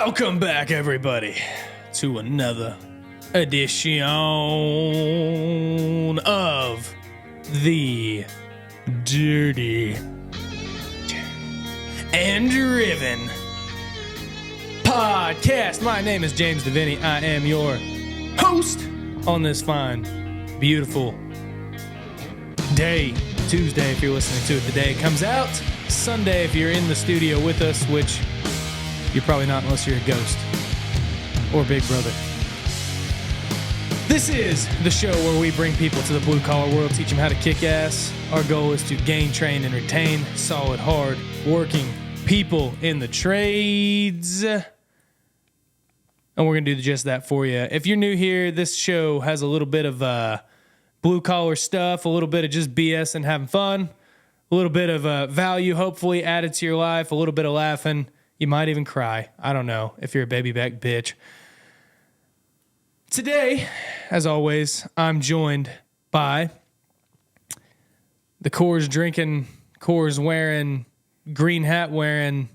Welcome back, everybody, to another edition of the Dirty and Driven Podcast. My name is James Deviney. I am your host on this fine, beautiful day. Tuesday, if you're listening to it the day it comes out. Sunday, if you're in the studio with us, which you're probably not unless you're a ghost or Big Brother. This is the show where we bring people to the blue-collar world, teach them how to kick ass. Our goal is to gain, train, and retain solid, hard-working people in the trades. And we're going to do just that for you. If you're new here, this show has a little bit of blue-collar stuff, a little bit of just BS and having fun, a little bit of value hopefully added to your life, a little bit of laughing. You might even cry. I don't know if you're a baby back bitch. Today, as always, I'm joined by the Coors drinking, Coors wearing, green hat wearing,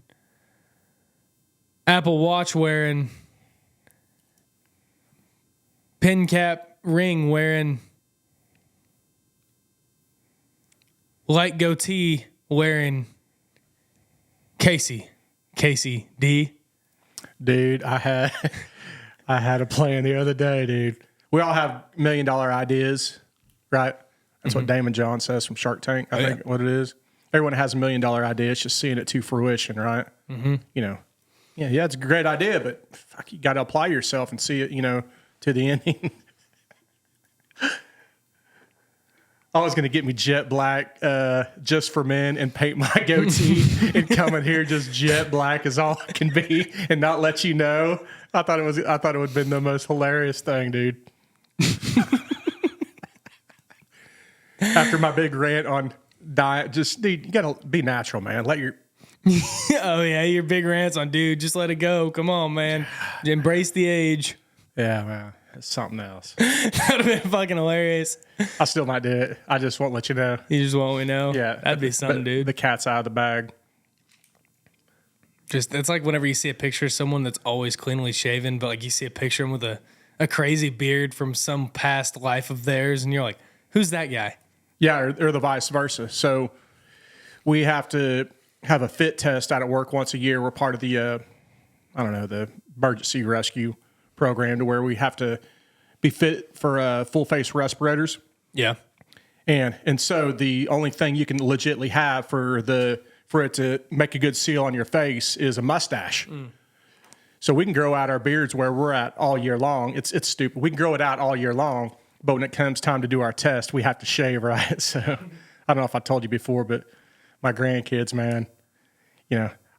Apple Watch wearing, pin cap ring wearing, light goatee wearing Casey D. Dude, I had a plan the other day, dude. We all have $1 million ideas, right? That's what Damon John says from Shark Tank. I think what it is. Everyone has $1 million idea. It's just seeing it to fruition, right? Mm-hmm. You know, yeah, it's a great idea, but fuck, you got to apply yourself and see it, to the ending. I was going to get me jet black just for men and paint my goatee and come in here just jet black as all I can be and not let you know. I thought it would have been the most hilarious thing, dude. After my big rant on diet, just dude, you got to be natural, man. Let your Oh yeah, your big rants on dude, just let it go. Come on, man. Embrace the age. Yeah, man. It's something else. That would have been fucking hilarious. I still might do it. I just won't let you know. You just won't let me know? Yeah. That'd be something, dude. The cat's out of the bag. Just, it's like whenever you see a picture of someone that's always cleanly shaven, but like you see a picture of them with a crazy beard from some past life of theirs, and you're like, who's that guy? Yeah, or the vice versa. So we have to have a fit test out at work once a year. We're part of the, the emergency rescue program to where we have to be fit for full face respirators. Yeah. And so the only thing you can legitimately have for it to make a good seal on your face is a mustache. Mm. So we can grow out our beards where we're at all year long. It's stupid. We can grow it out all year long, but when it comes time to do our test, we have to shave, right? So I don't know if I told you before, but my grandkids, man,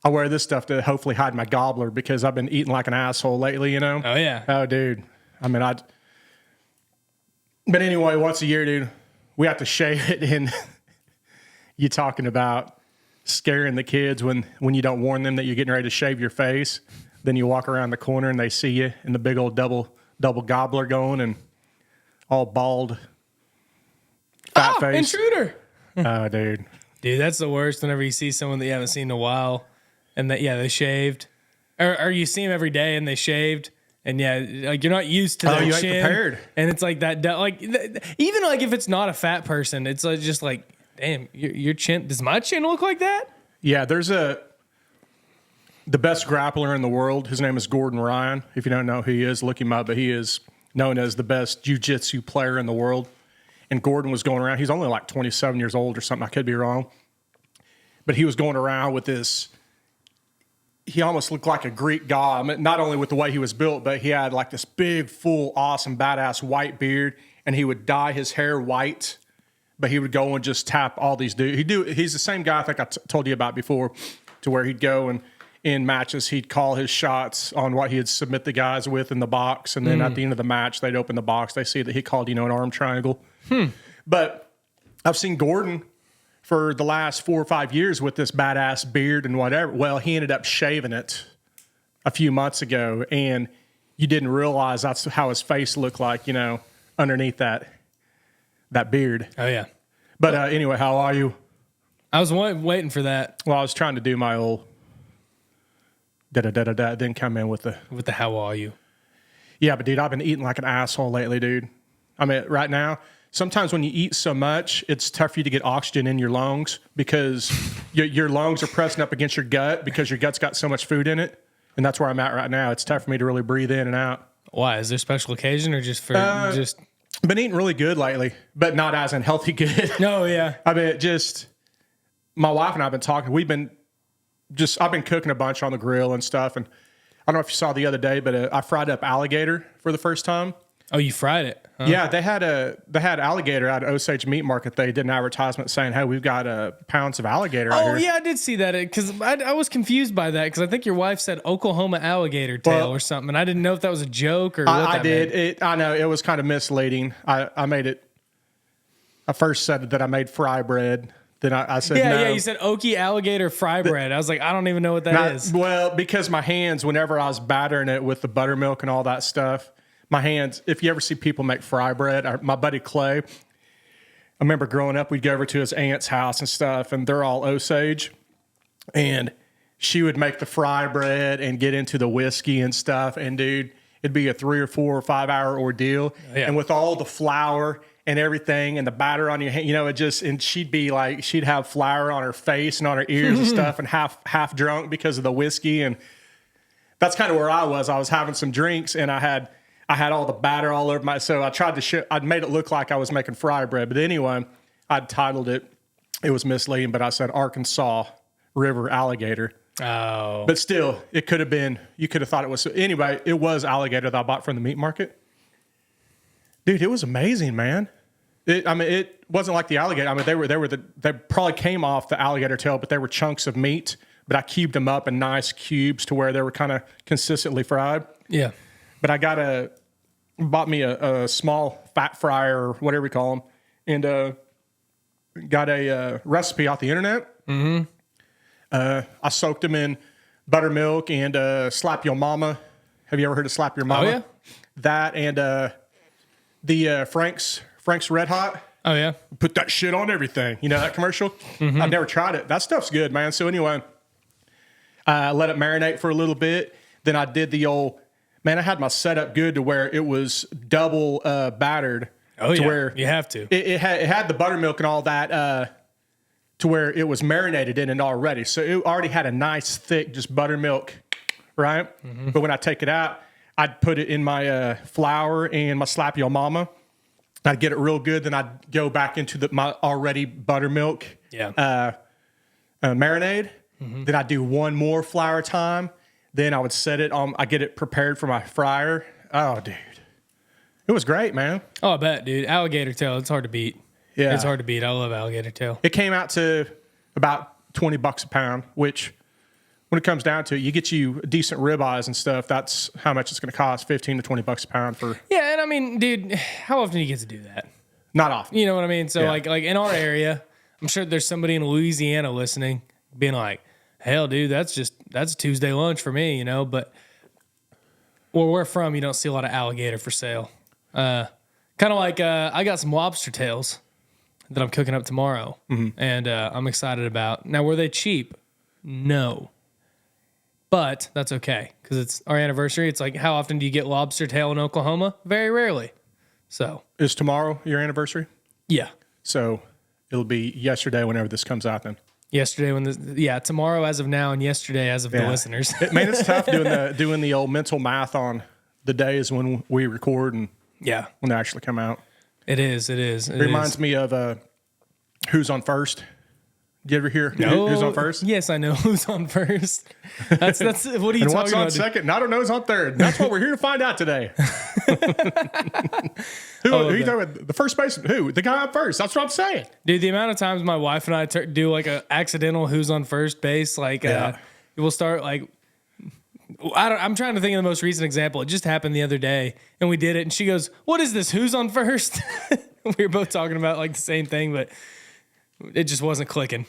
I wear this stuff to hopefully hide my gobbler because I've been eating like an asshole lately, Oh, yeah. Oh, dude. I mean, But anyway, once a year, dude, we have to shave it. And you talking about scaring the kids when you don't warn them that you're getting ready to shave your face. Then you walk around the corner and they see you in the big old double gobbler going and all bald, fat face. Intruder. Oh, dude. Dude, that's the worst whenever you see someone that you haven't seen in a while and they shaved. Or you see them every day and they shaved. And yeah, like you're not used to their you chin. ain't prepared. And it's like that, even like if it's not a fat person, it's like just like, damn, your chin, does my chin look like that? Yeah, there's the best grappler in the world. His name is Gordon Ryan. If you don't know who he is, look him up. But he is known as the best jiu-jitsu player in the world. And Gordon was going around. He's only like 27 years old or something. I could be wrong. But he was going around with this. He almost looked like a Greek god. I mean, not only with the way he was built, but he had like this big, full, awesome, badass white beard. And he would dye his hair white. But he would go and just tap all these dudes. He's the same guy I think I told you about before, to where he'd go and in matches, he'd call his shots on what he'd submit the guys with in the box. And then at the end of the match, they'd open the box. They see that he called, an arm triangle. But I've seen Gordon for the last 4 or 5 years with this badass beard and whatever. Well, he ended up shaving it a few months ago, and you didn't realize that's how his face looked like, underneath that beard. Oh, yeah. But anyway, how are you? I was waiting for that. Well, I was trying to do my old da-da-da-da-da, then come in with the, how are you? yeah, but dude, I've been eating like an asshole lately, dude. I mean, right now, sometimes when you eat so much, it's tough for you to get oxygen in your lungs because your lungs are pressing up against your gut because your gut's got so much food in it. And that's where I'm at right now. It's tough for me to really breathe in and out. Why? Is there a special occasion or just for just? I've been eating really good lately, but not as unhealthy good. No, yeah. I mean, my wife and I have been talking. I've been cooking a bunch on the grill and stuff. And I don't know if you saw the other day, but I fried up alligator for the first time. Oh, you fried it? Huh? Yeah, they had alligator at Osage Meat Market. They did an advertisement saying, "Hey, we've got pounds of alligator out here." Oh, yeah, I did see that because I was confused by that because I think your wife said Oklahoma alligator tail or something, and I didn't know if that was a joke or what I that did. meant. I know it was kind of misleading. I made it. I first said that I made fry bread. Then I said no. Yeah, you said Okie alligator fry bread. I was like, I don't even know what that is. Well, because my hands, whenever I was battering it with the buttermilk and all that stuff, my hands, if you ever see people make fry bread, my buddy Clay, I remember growing up, we'd go over to his aunt's house and stuff, and they're all Osage. And she would make the fry bread and get into the whiskey and stuff. And dude, it'd be a 3 or 4 or 5 hour ordeal. Yeah. And with all the flour and everything and the batter on your hand, and she'd be like, she'd have flour on her face and on her ears and stuff and half drunk because of the whiskey. And that's kind of where I was. I was having some drinks and I had all the batter all over so I tried to I'd made it look like I was making fry bread. But anyway, I'd titled it was misleading, but I said Arkansas River alligator. Oh. But still, it could have been, you could have thought it was, anyway, it was alligator that I bought from the meat market. Dude, it was amazing, man. It wasn't like the alligator. I mean, they probably came off the alligator tail, but they were chunks of meat. But I cubed them up in nice cubes to where they were kind of consistently fried. Yeah. But I bought me a small fat fryer or whatever you call them, and got a recipe off the internet. Mm-hmm. I soaked them in buttermilk and Slap Your Mama. Have you ever heard of Slap Your Mama? Oh, yeah. That and the Frank's Red Hot. Oh, yeah. Put that shit on everything. You know that commercial? Mm-hmm. I've never tried it. That stuff's good, man. So anyway, I let it marinate for a little bit. Then I did the old, man, I had my setup good to where it was double battered. Oh, to yeah. Where you have to. It had the buttermilk and all that to where it was marinated in it already. So it already had a nice thick just buttermilk, right? Mm-hmm. But when I take it out, I'd put it in my flour and my Slap Your Mama. I'd get it real good. Then I'd go back into my already buttermilk marinade. Mm-hmm. Then I'd do one more flour time. Then I would set it on. I get it prepared for my fryer. Oh, dude. It was great, man. Oh, I bet, dude. Alligator tail, it's hard to beat. Yeah. It's hard to beat. I love alligator tail. It came out to about $20 a pound, which when it comes down to it, you get you decent ribeyes and stuff. That's how much it's going to cost, $15 to $20 a pound for. Yeah, and I mean, dude, how often do you get to do that? Not often. You know what I mean? So Yeah. like in our area, I'm sure there's somebody in Louisiana listening, being like, hell, dude, that's Tuesday lunch for me, you know? But where we're from, you don't see a lot of alligator for sale. Kind of like I got some lobster tails that I'm cooking up tomorrow, and I'm excited about. Now, were they cheap? No. But that's okay, because it's our anniversary. It's like, how often do you get lobster tail in Oklahoma? Very rarely. So Is tomorrow your anniversary? yeah. So it'll be yesterday whenever this comes out then. Yesterday tomorrow as of now, and yesterday as of the listeners. Man, it's tough doing the old mental math on the days when we record and Yeah. when they actually come out. It is. It Reminds me of Who's on First. Did you ever hear Who's on First? Yes, I know who's on first. That's what are you And talking what's on about? second? I don't know who's on third. That's what we're here to find out today. who you talking about? The first baseman? Who? The guy on first. That's what I'm saying. Dude, the amount of times my wife and I do like a accidental who's on first base, like we'll start like I'm trying to think of the most recent example. It just happened the other day, and we did it, and she goes, "What is this? Who's on first?" We were both talking about like the same thing, but it just wasn't clicking.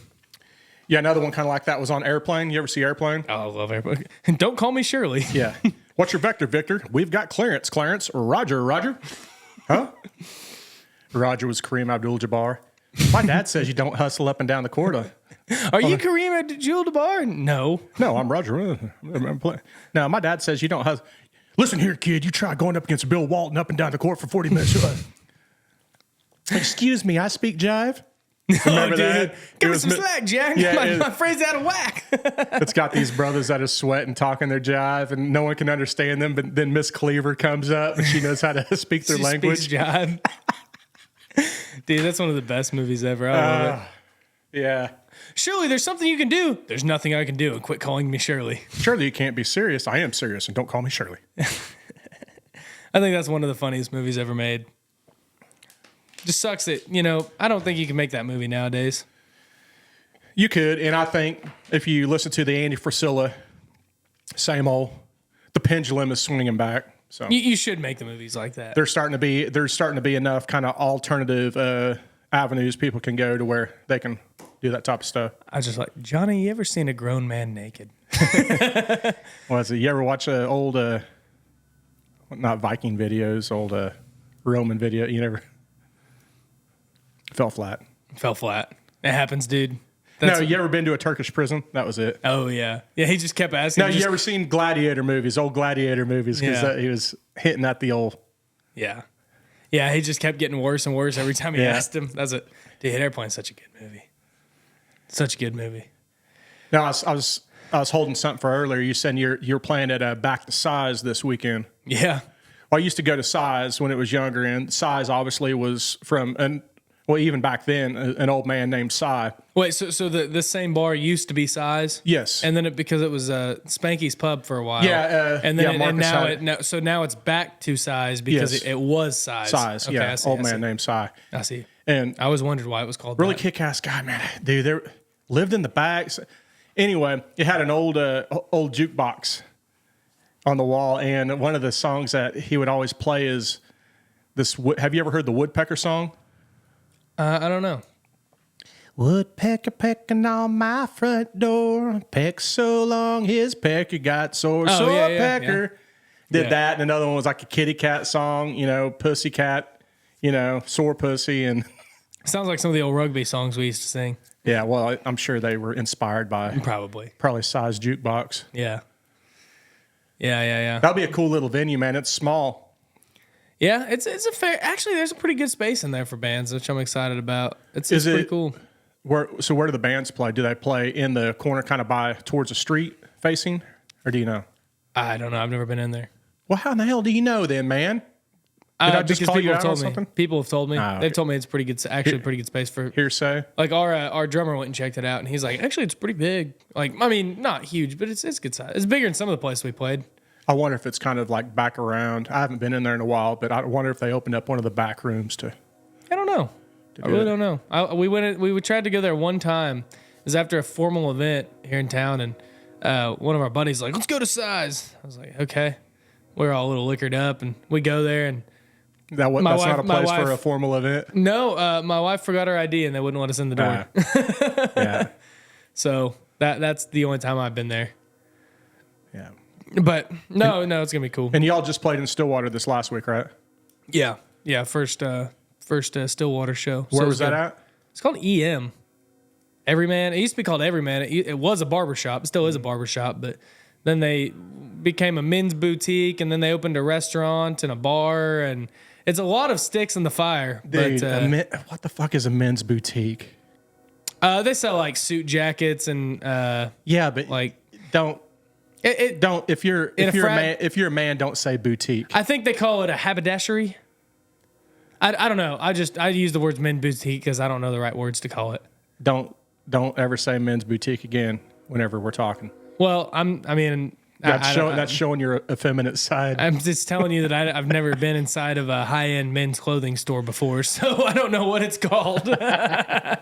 Yeah, another one kind of like that was on Airplane. You ever see Airplane? Oh, I love Airplane. And don't call me Shirley. Yeah. What's your vector, Victor? We've got Clarence. Clarence. Roger. Huh? Roger was Kareem Abdul-Jabbar. My dad says you don't hustle up and down the court Are you Kareem Abdul-Jabbar? No. No, I'm Roger. Now, my dad says you don't have. Listen here, kid. You try going up against Bill Walton up and down the court for 40 minutes. Excuse me, I speak jive. Remember that? Give me some slack, Jack. Yeah, my phrase out of whack. It's got these brothers that are sweating, talking their jive, and no one can understand them. But then Miss Cleaver comes up and she knows how to speak their language. Speaks jive. Dude, that's one of the best movies ever. I love it. Yeah. Shirley, there's something you can do. There's nothing I can do. And quit calling me Shirley. Surely you can't be serious. I am serious, and don't call me Shirley. I think that's one of the funniest movies ever made. Just sucks that, I don't think you can make that movie nowadays. You could, and I think if you listen to the Andy Frisella, same old, the pendulum is swinging back. So You should make the movies like that. there's starting to be enough kind of alternative avenues people can go to where they can do that type of stuff. I was just like, Johnny, you ever seen a grown man naked? Was it? You ever watch old, not Viking videos, old Roman video? You never fell flat. Fell flat. It happens, dude. No, you ever been to a Turkish prison? That was it. Oh, yeah. Yeah, he just kept asking. No, you ever seen gladiator movies, old gladiator movies? Because Yeah. he was hitting at the old. Yeah. Yeah, he just kept getting worse and worse every time he Yeah. asked him. That's it. Dude, Airplane's such a good movie. Such a good movie. No, I was holding something for earlier. You said you're playing at Back to Size this weekend. Yeah. Well, I used to go to Size when it was younger, and Size obviously was from even back then, an old man named Cy. Wait, so the same bar used to be Size? Yes. And then because it was Spanky's Pub for a while. Yeah, and then yeah, and Marcus now it's back to Size because Yes. it was Size. Size, Okay, yeah, I see, old I man see. named Cy. I see. And I always wondered why it was called really that. kick-ass guy, man. Dude, they lived in the back. Anyway, it had an old jukebox on the wall, and one of the songs that he would always play is this. Have you ever heard the Woodpecker song? I don't know. Woodpecker pecking on my front door. Peck so long his pecker got sore. Oh, so yeah, a yeah, pecker did Yeah. that. And another one was like a kitty cat song, Pussycat, sore pussy. And Sounds like some of the old rugby songs we used to sing. yeah, well, I'm sure they were inspired by Probably. probably Size Jukebox. Yeah. Yeah. That'll be a cool little venue, man. It's small. Yeah, it's a fair. Actually, there's a pretty good space in there for bands, which I'm excited about. It's Is pretty it- cool. Where do the bands play? Do they play in the corner kind of by towards the street facing? Or do you know? I don't know. I've never been in there. Well, how in the hell do you know then, man? I just because call you people out have on told me. something? People have told me. Ah, okay. They've told me it's pretty good. Actually, pretty good space for. Hearsay? Like our drummer went and checked it out, and he's like, actually, it's pretty big. Like, I mean, not huge, but it's good size. It's bigger than some of the places we played. I wonder if it's kind of like back around. I haven't been in there in a while, but I wonder if they opened up one of the back rooms to. I don't know. I really don't know. We tried to go there one time. It was after a formal event here in town, and one of our buddies was like, let's go to Size. I was like, okay. We're all a little liquored up, and we go there, and That's wife- not a my place for wife- a formal event. no, my wife forgot her ID, and they wouldn't let us in the door. Yeah. So that's the only time I've been there. Yeah. But no, it's gonna be cool. And y'all just played in Stillwater this last week, right? Yeah. First Stillwater show. Where So was that at? It's called EM. Everyman. It used to be called Everyman. It was a barbershop. It still is a barbershop, but then they became a men's boutique, and then they opened a restaurant and a bar, and it's a lot of sticks in the fire. Dude, But what the fuck is a men's boutique? they sell like suit jackets and Yeah, but like don't if you're a man, don't say boutique. I think they call it a haberdashery. I don't know. I use the words men's boutique because I don't know the right words to call it. Don't ever say men's boutique again whenever we're talking. Well, That's showing your effeminate side. I'm just telling you that I've never been inside of a high-end men's clothing store before, so I don't know what it's called. I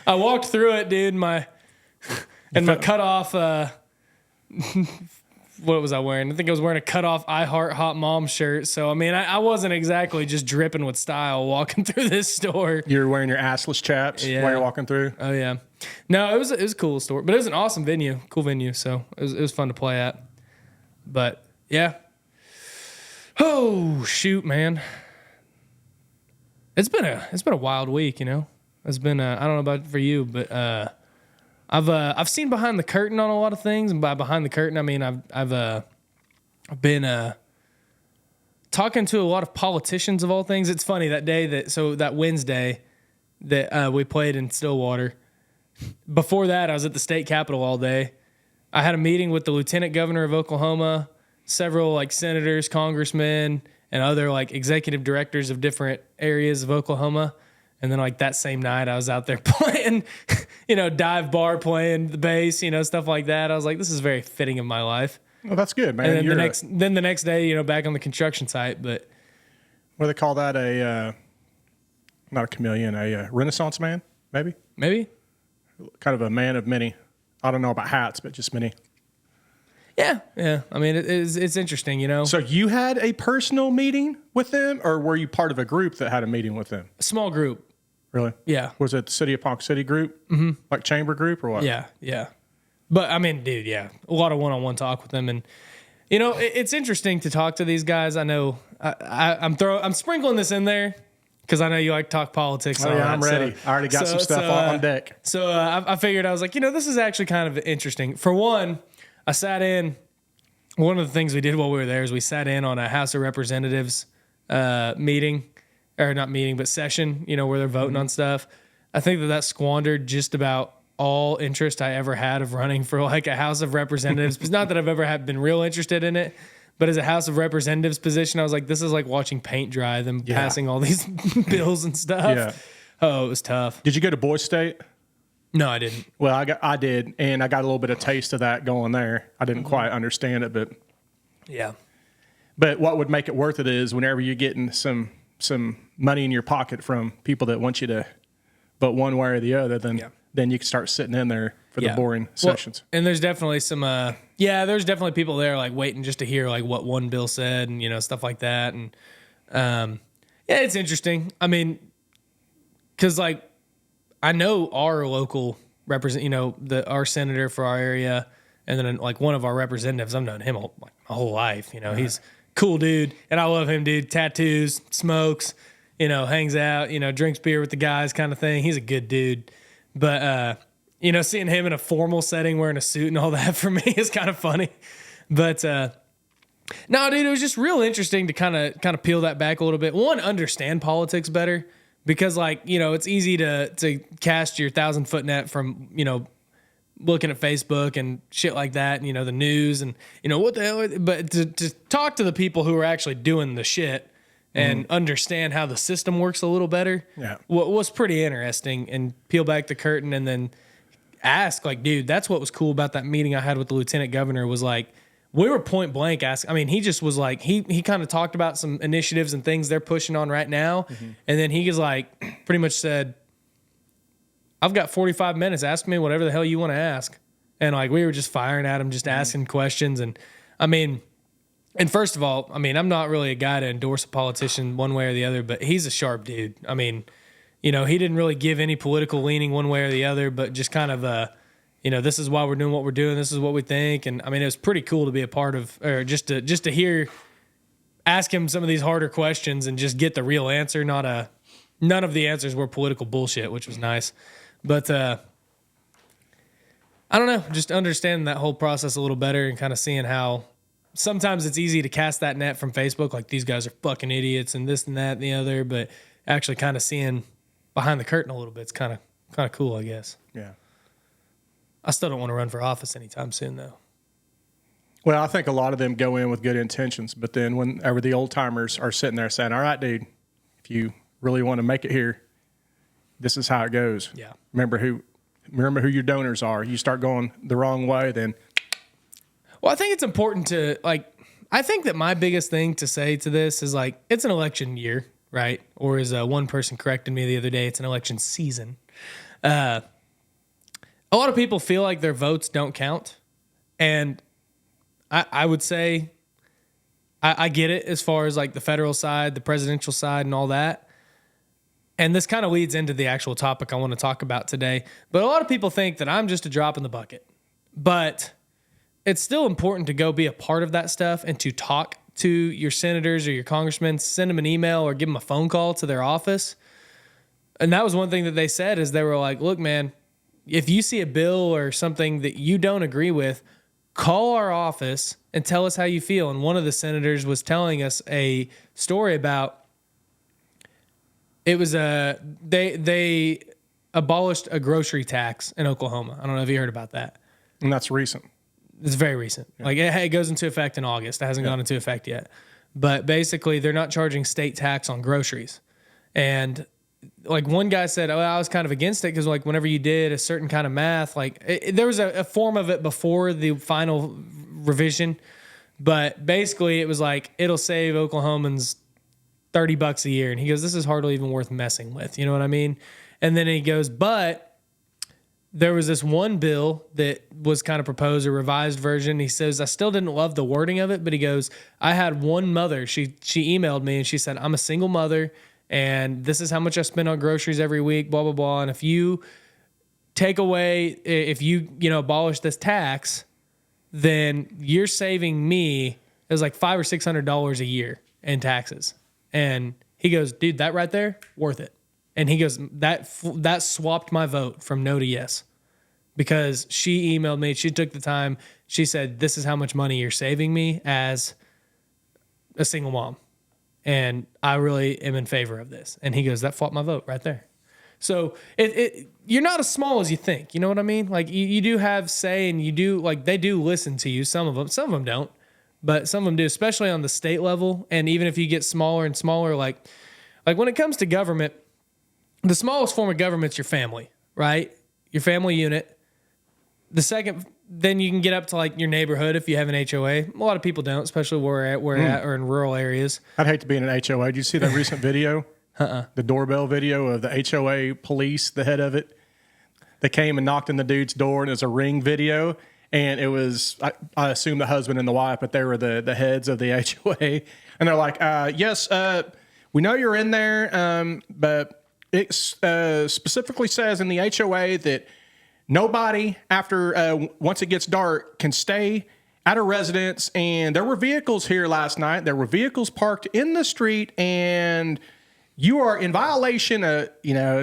walked through it, dude. My cut off. What was I wearing? I think I was wearing a cut off I Heart Hot Mom shirt. So I mean, I wasn't exactly just dripping with style walking through this store. You're wearing your assless chaps Yeah. while you're walking through. Oh yeah, no, it was a cool store, but it was an awesome venue, cool venue. So it was fun to play at. But yeah. Oh shoot, man. It's been a wild week, you know. It's been I don't know about for you, but I I've seen behind the curtain on a lot of things, and by behind the curtain I mean I've been talking to a lot of politicians of all things. It's funny that Wednesday that we played in Stillwater. Before that, I was at the state capitol all day. I had a meeting with the lieutenant governor of Oklahoma, several like senators, congressmen, and other like executive directors of different areas of Oklahoma. And then like that same night, I was out there playing, dive bar, playing the bass, stuff like that. I was like, this is very fitting of my life. Well, that's good, man. And then the next day, back on the construction site. But what do they call that? Not a chameleon, a Renaissance man, maybe? Maybe. Kind of a man of many. I don't know about hats, but just many. Yeah. I mean, it's interesting, So you had a personal meeting with them, or were you part of a group that had a meeting with them? A small group. Really? Yeah. Was it the City of Ponca City group? Mm-hmm. Like chamber group or what? Yeah. But I mean, dude, yeah, a lot of one-on-one talk with them, and it's interesting to talk to these guys. I know I'm sprinkling this in there because I know you like to talk politics. Oh yeah, I'm ready. I already got some stuff on deck. So I figured I was like, this is actually kind of interesting. For one, I sat in. One of the things we did while we were there is we sat in on a House of Representatives meeting, or not meeting, but session. Where they're voting on stuff. I think that squandered just about all interest I ever had of running for like a House of Representatives. It's not that I've ever been real interested in it, but as a House of Representatives position, I was like, this is like watching paint dry, them passing all these bills and stuff. Yeah. Oh, it was tough. Did you go to Boise State? No, I didn't. Well, I did, and I got a little bit of taste of that going there. I didn't quite understand it, but yeah. But what would make it worth it is whenever you're getting some money in your pocket from people that want you to vote one way or the other, then you can start sitting in there for the boring sessions. And there's definitely some, there's definitely people there like waiting just to hear like what one bill said and, stuff like that. And, it's interesting. I mean, cause like I know our local our senator for our area, and then like one of our representatives, I've known him my whole life, he's a cool dude and I love him, dude. Tattoos, smokes, hangs out, drinks beer with the guys kind of thing. He's a good dude. But, seeing him in a formal setting wearing a suit and all that for me is kind of funny. But, no, dude, it was just real interesting to kind of peel that back a little bit. One, understand politics better because, like, it's easy to cast your 1,000-foot net from, looking at Facebook and shit like that, and, the news and, what the hell. But to talk to the people who are actually doing the shit and understand how the system works a little better. Yeah. Was pretty interesting, and peel back the curtain and then ask, like, dude, that's what was cool about that meeting I had with the lieutenant governor was like, we were point blank asking. I mean, he just was like, he kind of talked about some initiatives and things they're pushing on right now. Mm-hmm. And then he was like, pretty much said, I've got 45 minutes. Ask me whatever the hell you want to ask. And like, we were just firing at him, just asking questions. And I mean, and first of all, I mean, I'm not really a guy to endorse a politician one way or the other, but he's a sharp dude. I mean, he didn't really give any political leaning one way or the other, but just kind of, this is why we're doing what we're doing. This is what we think. And I mean, it was pretty cool to be a part of, or just to ask him some of these harder questions and just get the real answer. None of the answers were political bullshit, which was nice. But, I don't know, just understanding that whole process a little better and kind of seeing how sometimes it's easy to cast that net from Facebook, like these guys are fucking idiots and this and that and the other, but actually kind of seeing behind the curtain a little bit, it's kind of cool, I guess. Yeah. I still don't want to run for office anytime soon, though. Well, I think a lot of them go in with good intentions, but then whenever the old timers are sitting there saying, all right, dude, if you really want to make it here, this is how it goes. Yeah. Remember who your donors are. You start going the wrong way, then. Well, I think it's important to, like, I think that my biggest thing to say to this is, like, it's an election year, right? Or as one person corrected me the other day, it's an election season. A lot of people feel like their votes don't count. And I would say I get it as far as, like, the federal side, the presidential side, and all that. And this kind of leads into the actual topic I want to talk about today. But a lot of people think that I'm just a drop in the bucket. But it's still important to go be a part of that stuff and to talk to your senators or your congressmen, send them an email or give them a phone call to their office. And that was one thing that they said is they were like, look, man, if you see a bill or something that you don't agree with, call our office and tell us how you feel. And one of the senators was telling us a story about it was they abolished a grocery tax in Oklahoma. I don't know if you heard about that. And that's recent. It's very recent. Yeah. Like it goes into effect in August. It hasn't gone into effect yet. But basically, they're not charging state tax on groceries. And like one guy said, oh, I was kind of against it because like whenever you did a certain kind of math, like there was a form of it before the final revision. But basically, it was like it'll save Oklahomans $30 a year. And he goes, this is hardly even worth messing with. You know what I mean? And then he goes, but there was this one bill that was kind of proposed, a revised version. He says, I still didn't love the wording of it, but he goes, I had one mother. She emailed me and she said, I'm a single mother and this is how much I spend on groceries every week, blah, blah, blah. And if you take away, if you abolish this tax, then you're saving me, it was like $500 or $600 a year in taxes. And he goes, dude, that right there, worth it. And he goes, that swapped my vote from no to yes, because she emailed me. She took the time. She said, this is how much money you're saving me as a single mom. And I really am in favor of this. And he goes, that fought my vote right there. So you're not as small as you think. You know what I mean? Like you do have say, and you do, like, they do listen to you. Some of them don't, but some of them do, especially on the state level. And even if you get smaller and smaller, like when it comes to government, the smallest form of government's your family, right? Your family unit. The second, then you can get up to like your neighborhood if you have an HOA. A lot of people don't, especially where we're at or in rural areas. I'd hate to be in an HOA. Did you see that recent video? The doorbell video of the HOA police, the head of it. They came and knocked on the dude's door, and it was a Ring video. And it was, I assume the husband and the wife, but they were the heads of the HOA. And they're like, yes, we know you're in there, but it specifically says in the HOA that nobody after once it gets dark can stay at a residence. And there were vehicles here last night. There were vehicles parked in the street, and you are in violation of,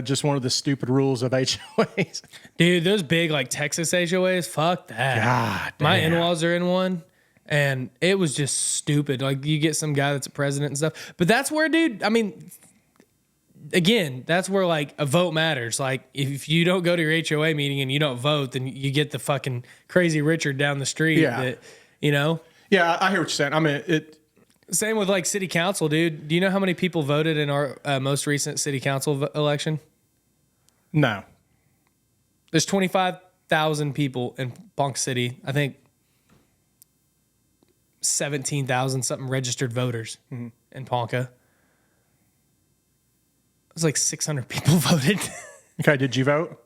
just one of the stupid rules of HOAs. Dude, those big like Texas HOAs, fuck that. God damn. My in-laws are in one, and it was just stupid. Like you get some guy that's a president and stuff. But that's where, dude, I mean, again, that's where like a vote matters. Like if you don't go to your HOA meeting and you don't vote, then you get the fucking crazy Richard down the street. Yeah. Yeah, I hear what you're saying. I mean, same with like city council, dude. Do you know how many people voted in our most recent city council election? No. There's 25,000 people in Ponca City. I think 17,000 something registered voters in Ponca. It was like 600 people voted. Okay, did you vote?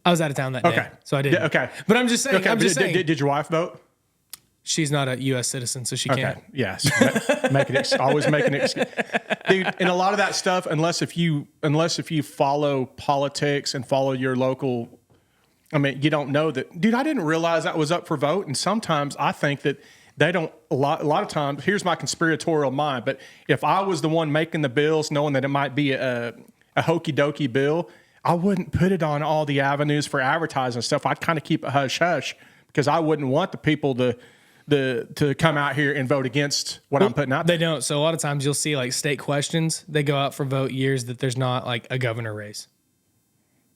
I was out of town that day, so I didn't. Okay. But I'm just saying. Okay. Did your wife vote? She's not a U.S. citizen, so she can't. Yes. Always make an excuse. Dude, and a lot of that stuff, unless if you follow politics and follow your local, I mean, you don't know that. Dude, I didn't realize that was up for vote. And sometimes I think that they don't, a lot of times, here's my conspiratorial mind, but if I was the one making the bills, knowing that it might be a hokey dokey bill, I wouldn't put it on all the avenues for advertising stuff. I'd kind of keep it hush hush because I wouldn't want the people to come out here and vote against what I'm putting out there. They don't. So a lot of times you'll see like state questions, they go out for vote years that there's not like a governor race.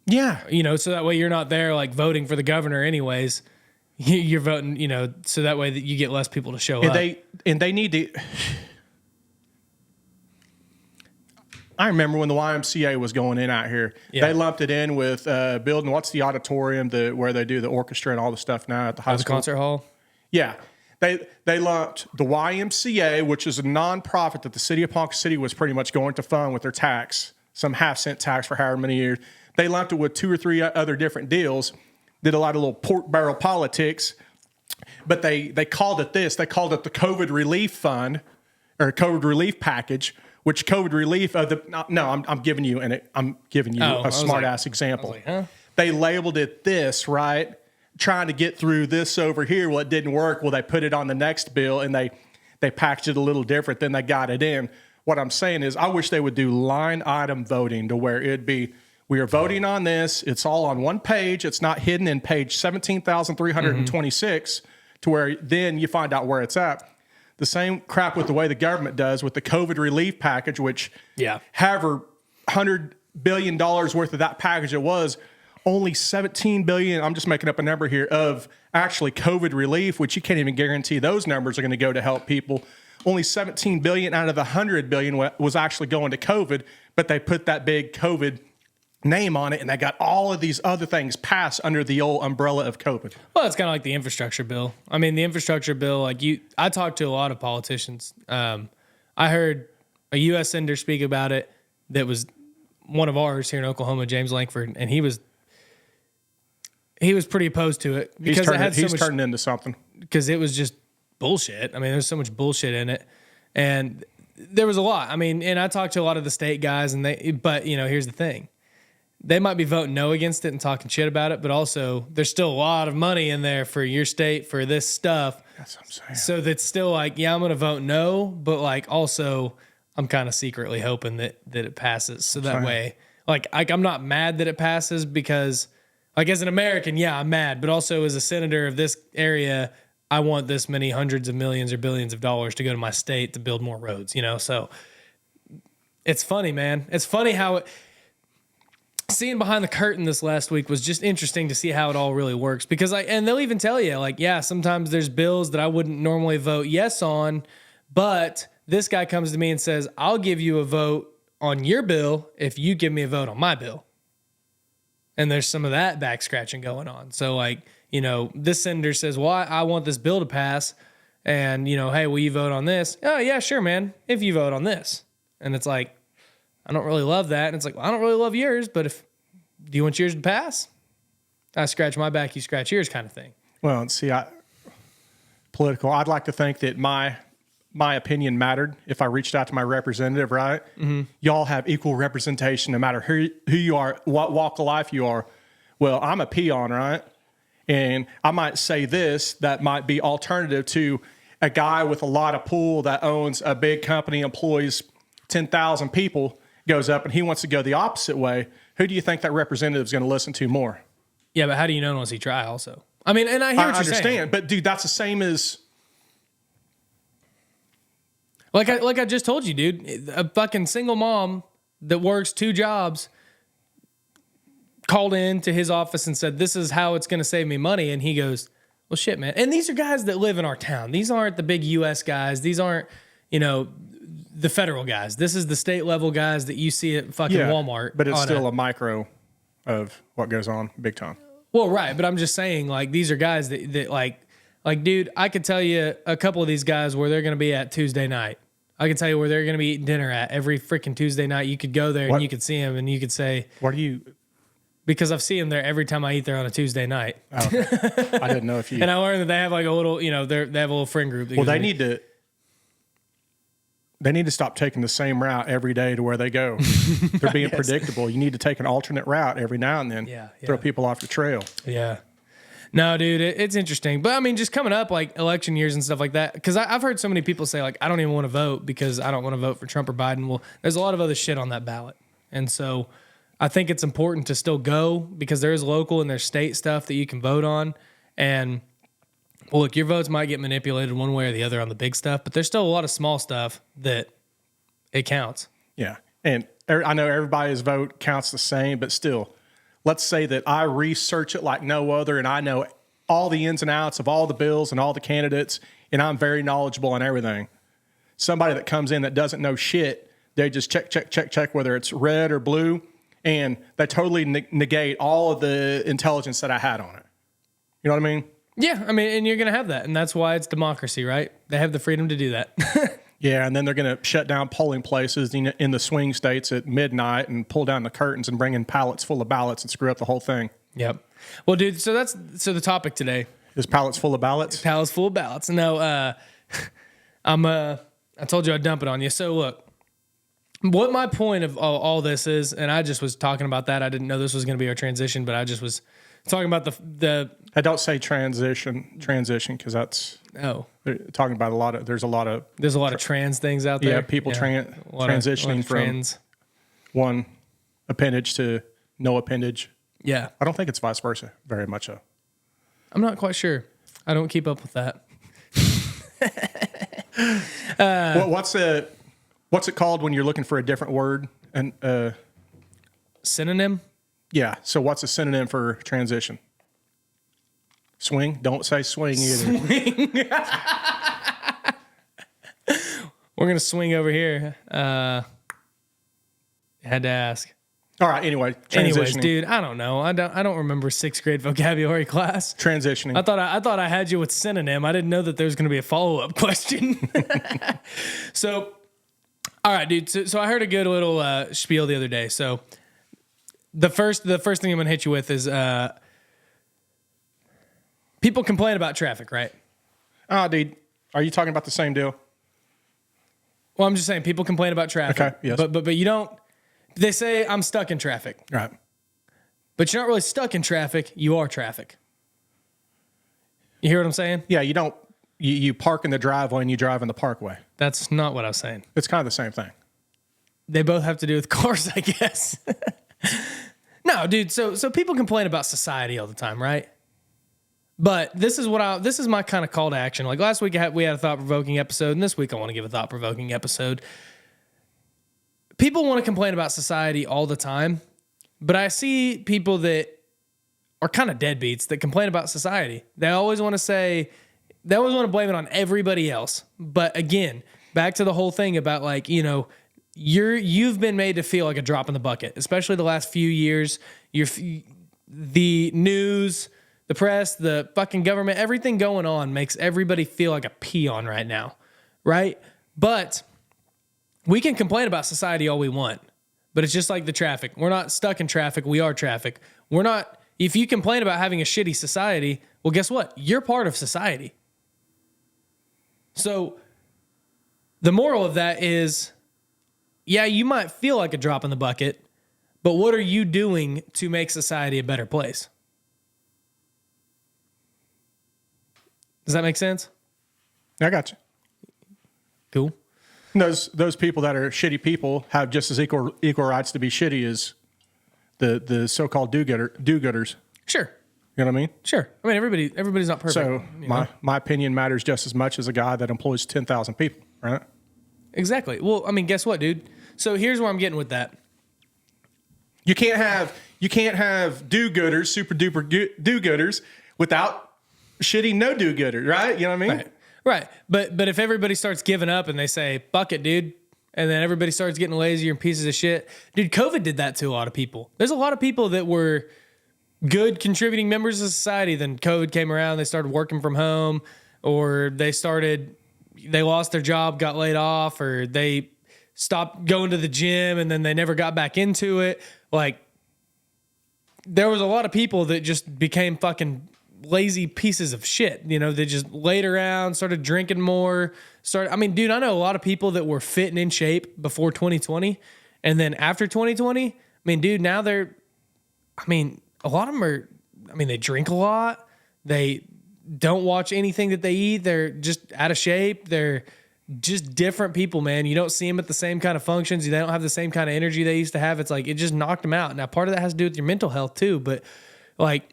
Yeah. So that way you're not there like voting for the governor anyways. You're voting, so that way that you get less people to show up. And they need to. I remember when the YMCA was going in out here, they lumped it in with building, what's the auditorium where they do the orchestra and all the stuff now at the high school? The concert hall? Yeah. They lumped the YMCA, which is a nonprofit that the city of Ponca City was pretty much going to fund with their tax, some half-cent tax for however many years. They lumped it with 2 or 3 other different deals, did a lot of little pork barrel politics, but they called it this. They called it the COVID Relief Fund or COVID Relief Package, which COVID relief of the I'm giving you a smart ass example. They labeled it this, right? Trying to get through this over here. Well, it didn't work. Well, they put it on the next bill and they packaged it a little different. Then they got it in. What I'm saying is I wish they would do line item voting to where it'd be, We are voting on this. It's all on one page. It's not hidden in page 17,326 to where then you find out where it's at. The same crap with the way the government does with the COVID relief package, which however $100 billion worth of that package it was, only 17 billion, I'm just making up a number here, of actually COVID relief, which you can't even guarantee those numbers are going to go to help people. Only 17 billion out of the 100 billion was actually going to COVID, but they put that big COVID name on it, and they got all of these other things passed under the old umbrella of COVID. Well, it's kind of like the infrastructure bill. I mean, the infrastructure bill, like I talked to a lot of politicians. I heard a U.S. senator speak about it that was one of ours here in Oklahoma, James Lankford, and he was pretty opposed to it because he's turned into something. Because it was just bullshit. I mean, there's so much bullshit in it, and there was a lot. I mean, and I talked to a lot of the state guys, but here's the thing. They might be voting no against it and talking shit about it, but also there's still a lot of money in there for your state for this stuff. That's what I'm saying. So that's still like, yeah, I'm going to vote no, but like also I'm kind of secretly hoping that it passes. So that way, like I'm not mad that it passes because like as an American, yeah, I'm mad, but also as a senator of this area, I want this many hundreds of millions or billions of dollars to go to my state to build more roads, So it's funny, man. It's funny how seeing behind the curtain this last week was just interesting to see how it all really works because and they'll even tell you like, yeah, sometimes there's bills that I wouldn't normally vote yes on, but this guy comes to me and says, I'll give you a vote on your bill if you give me a vote on my bill. And there's some of that back scratching going on. So like, this senator says, well, I want this bill to pass and hey, will you vote on this? Oh yeah, sure, man. If you vote on this. And it's like, I don't really love that. And it's like, well, I don't really love yours, but do you want yours to pass? I scratch my back, you scratch yours kind of thing. Well, see, political, I'd like to think that my opinion mattered if I reached out to my representative, right? Mm-hmm. Y'all have equal representation no matter who you are, what walk of life you are. Well, I'm a peon, right? And I might say this that might be alternative to a guy with a lot of pool that owns a big company, employs 10,000 people, goes up and he wants to go the opposite way. Who do you think that representative is going to listen to more? Yeah, but how do you know unless he try also? I mean, and I hear what you're saying. But dude, that's the same as like I just told you, dude. A fucking single mom that works 2 jobs called in to his office and said, "This is how it's going to save me money." And he goes, "Well, shit, man." And these are guys that live in our town. These aren't the big U.S. guys. These aren't, the federal guys. This is the state level guys that you see at fucking Walmart. But it's still a micro of what goes on big time. Well, right. But I'm just saying, like, these are guys that like, dude, I could tell you a couple of these guys where they're going to be at Tuesday night. I can tell you where they're going to be eating dinner at every freaking Tuesday night. You could go there and you could see them and you could say, what are you? Because I've seen them there every time I eat there on a Tuesday night. Oh, okay. I didn't know if you. And I learned that they have like a little, they have a little friend group. Well, they need to. They need to stop taking the same route every day to where they go. They're being predictable. You need to take an alternate route every now and then. Throw people off the trail. Yeah. No, dude, it's interesting. But I mean, just coming up like election years and stuff like that, because I've heard so many people say like, I don't even want to vote because I don't want to vote for Trump or Biden. Well, there's a lot of other shit on that ballot. And so I think it's important to still go because there is local and there's state stuff that you can vote on. And well, look, your votes might get manipulated one way or the other on the big stuff, but there's still a lot of small stuff that it counts. Yeah. And I know everybody's vote counts the same, but still, let's say that I research it like no other and I know all the ins and outs of all the bills and all the candidates, and I'm very knowledgeable on everything. Somebody that comes in that doesn't know shit, they just check whether it's red or blue, and they totally negate all of the intelligence that I had on it. You know what I mean? Yeah, I mean, and you're going to have that, and that's why it's democracy, right? They have the freedom to do that. Yeah, and then they're going to shut down polling places in the swing states at midnight and pull down the curtains and bring in pallets full of ballots and screw up the whole thing. Yep. Well, dude, so the topic today is pallets full of ballots. Pallets full of ballots. No, I told you I'd dump it on you. So look, what my point of all this is, and I just was talking about that. I didn't know this was going to be our transition, but I just was talking about the. I don't say transition because that's they're talking about there's a lot of trans things out there. Yeah, people transitioning from one appendage to no appendage. Yeah. I don't think it's vice versa very much. I'm not quite sure. I don't keep up with that. What's it called when you're looking for a different word? And Synonym? yeah. So what's a synonym for transition? Swing. Don't say swing either. We're going to swing over here. Had to ask. All right. Anyway, Anyways, transitioning. dude, I don't know. I don't remember 6th grade vocabulary class. Transitioning. I thought I had you with synonym. I didn't know that there was going to be a follow-up question. So, all right, dude. So I heard a good little spiel the other day. So the first thing I'm going to hit you with is people complain about traffic, right? Dude, are you talking about the same deal? Well, I'm just saying people complain about traffic. Okay, yes. But you don't. They say I'm stuck in traffic. Right. But you're not really stuck in traffic. You are traffic. You hear what I'm saying? Yeah, you don't. You park in the driveway and you drive in the parkway. That's not what I was saying. It's kind of the same thing. They both have to do with cars, I guess. No, dude. So people complain about society all the time, right? But this is my kind of call to action. Like last week we had a thought-provoking episode, and this week I want to give a thought-provoking episode. People want to complain about society all the time, but I see people that are kind of deadbeats that complain about society. They always want to blame it on everybody else. But again, back to the whole thing about like, you know, you've been made to feel like a drop in the bucket, especially the last few years. The news, the press, the fucking government, everything going on makes everybody feel like a peon right now, right? But we can complain about society all we want, but it's just like the traffic. We're not stuck in traffic. We are traffic. We're not. If you complain about having a shitty society, well, guess what? You're part of society. So the moral of that is, yeah, you might feel like a drop in the bucket, but what are you doing to make society a better place? Does that make sense? I got you. Cool. Those people that are shitty people have just as equal rights to be shitty as the so-called do-gooders. Sure. You know what I mean? Sure. I mean, everybody's not perfect. So you know? my opinion matters just as much as a guy that employs 10,000 people, right? Exactly. Well, I mean, guess what, dude? So here's where I'm getting with that. You can't have do-gooders, super duper do-gooders without shitty no do-gooder, right? You know what I mean? Right. But if everybody starts giving up and they say, fuck it, dude, and then everybody starts getting lazier and pieces of shit. Dude, COVID did that to a lot of people. There's a lot of people that were good contributing members of society. Then COVID came around, they started working from home, or they lost their job, got laid off, or they stopped going to the gym and then they never got back into it. Like, there was a lot of people that just became fucking lazy pieces of shit. You know, they just laid around, started drinking more. I mean, dude, I know a lot of people that were fit and in shape before 2020. And then after 2020, I mean, dude, now a lot of them are, they drink a lot. They don't watch anything that they eat. They're just out of shape. They're just different people, man. You don't see them at the same kind of functions. They don't have the same kind of energy they used to have. It's like, it just knocked them out. Now, part of that has to do with your mental health too, but like,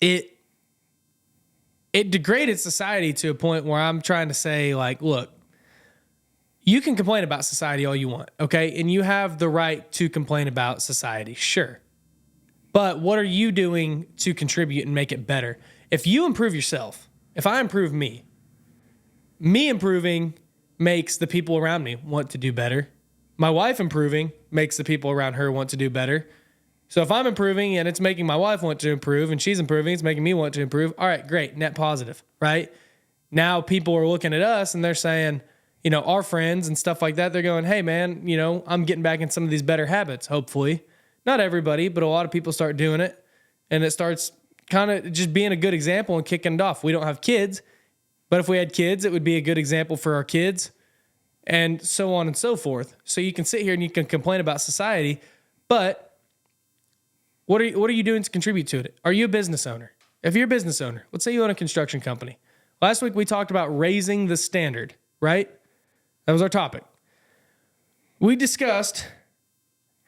it degraded society to a point where I'm trying to say, like, look, you can complain about society all you want, okay? And you have the right to complain about society, sure. But what are you doing to contribute and make it better? If you improve yourself, if I improve me improving makes the people around me want to do better. My wife improving makes the people around her want to do better. So if I'm improving and it's making my wife want to improve and she's improving, it's making me want to improve. All right, great, net positive, right? Now people are looking at us and they're saying, you know, our friends and stuff like that, they're going, hey man, you know, I'm getting back in some of these better habits, hopefully. Not everybody, but a lot of people start doing it and it starts kind of just being a good example and kicking it off. We don't have kids, but if we had kids, it would be a good example for our kids and so on and so forth. So you can sit here and you can complain about society, but what are you doing to contribute to it? Are you a business owner? If you're a business owner, let's say you own a construction company. Last week we talked about raising the standard, right? That was our topic. We discussed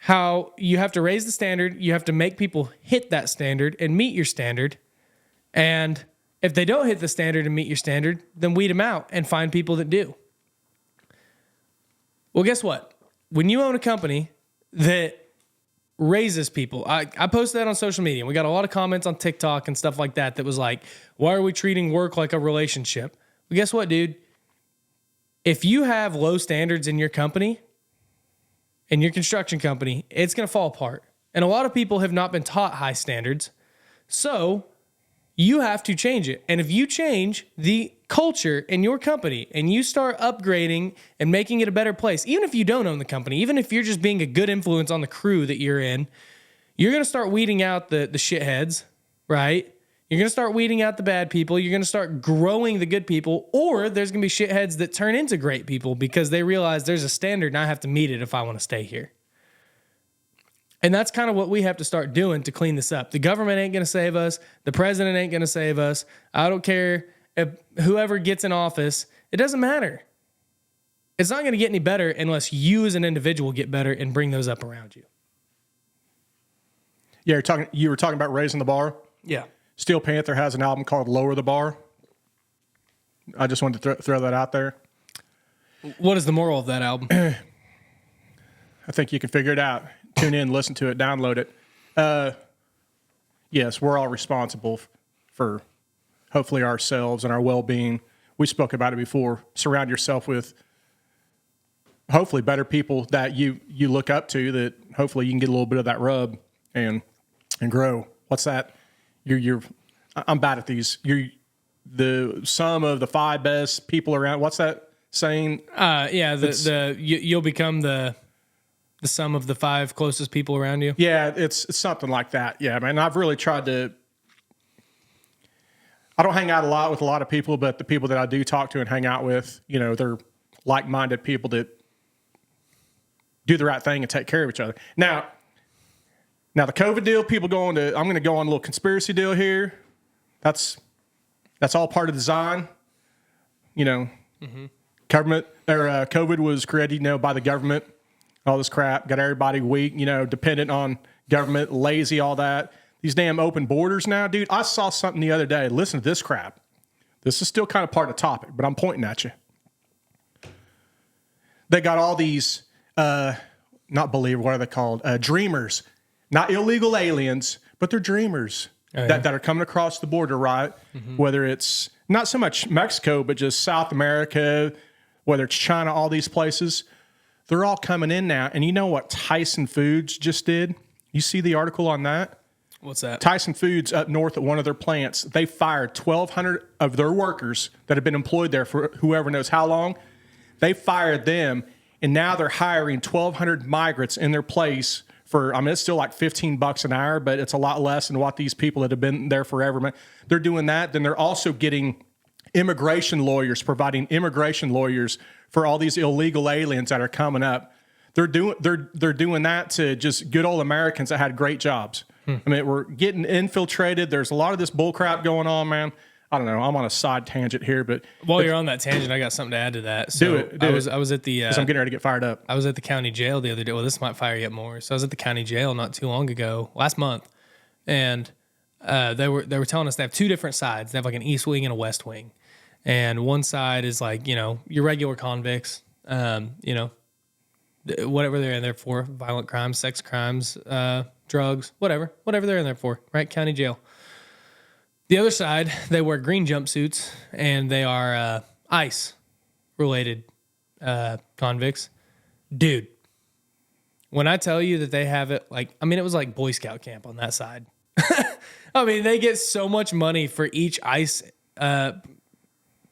how you have to raise the standard, you have to make people hit that standard and meet your standard. And if they don't hit the standard and meet your standard, then weed them out and find people that do. Well, guess what? When you own a company that raises people, I posted that on social media. And we got a lot of comments on TikTok and stuff like that was like, why are we treating work like a relationship? Well, guess what, dude? If you have low standards in your company, in your construction company, it's going to fall apart. And a lot of people have not been taught high standards. So you have to change it. And if you change the culture in your company and you start upgrading and making it a better place, even if you don't own the company, even if you're just being a good influence on the crew that you're in, you're going to start weeding out the shitheads, right? You're going to start weeding out the bad people. You're going to start growing the good people, or there's going to be shitheads that turn into great people because they realize there's a standard and I have to meet it if I want to stay here. And that's kind of what we have to start doing to clean this up. The government ain't going to save us. The president ain't going to save us. I don't care if whoever gets in office. It doesn't matter. It's not going to get any better unless you as an individual get better and bring those up around you. Yeah, you were talking about raising the bar. Yeah. Steel Panther has an album called Lower the Bar. I just wanted to throw that out there. What is the moral of that album? I think you can figure it out. Tune in, listen to it, download it. Yes, we're all responsible for hopefully ourselves and our well-being. We spoke about it before. Surround yourself with hopefully better people that you look up to, that hopefully you can get a little bit of that rub and grow. What's that? I'm bad at these. You're the sum of the 5 best people around. What's that saying? You'll become the sum of the 5 closest people around you. Yeah, it's something like that. Yeah, man. I've really tried to. I don't hang out a lot with a lot of people, but the people that I do talk to and hang out with, they're like-minded people that do the right thing and take care of each other. Now the COVID deal, I'm going to go on a little conspiracy deal here. That's all part of design. Government or COVID was created, by the government. All this crap got everybody weak, dependent on government, lazy, all that. These damn open borders now, dude. I saw something the other day. Listen to this crap. This is still kind of part of the topic, but I'm pointing at you. They got all these, not believers, what are they called? Dreamers. Not illegal aliens, but they're dreamers that are coming across the border, right? Mm-hmm. Whether it's not so much Mexico, but just South America, whether it's China, all these places. They're all coming in now. And you know what Tyson Foods just did? You see the article on that? What's that? Tyson Foods up north at one of their plants, they fired 1,200 of their workers that have been employed there for whoever knows how long. They fired them, and now they're hiring 1,200 migrants in their place for, it's still like $15 an hour, but it's a lot less than what these people that have been there forever. They're doing that. Then they're also getting immigration lawyers, providing immigration lawyers for all these illegal aliens that are coming up. They're doing that to just good old Americans that had great jobs. We're getting infiltrated. There's a lot of this bull crap going on, man. I don't know. I'm on a side tangent here, but while you're on that tangent, I got something to add to that. So do it. I was at the. I'm getting ready to get fired up. I was at the county jail the other day. Well, this might fire you up more. So I was at the county jail not too long ago, last month, and they were telling us they have 2 different sides. They have like an east wing and a west wing, and one side is like your regular convicts, whatever they're in there for, violent crimes, sex crimes, drugs, whatever they're in there for, right? County jail. The other side, they wear green jumpsuits, and they are ICE-related convicts. Dude, when I tell you that they have it, it was like Boy Scout camp on that side. They get so much money for each ICE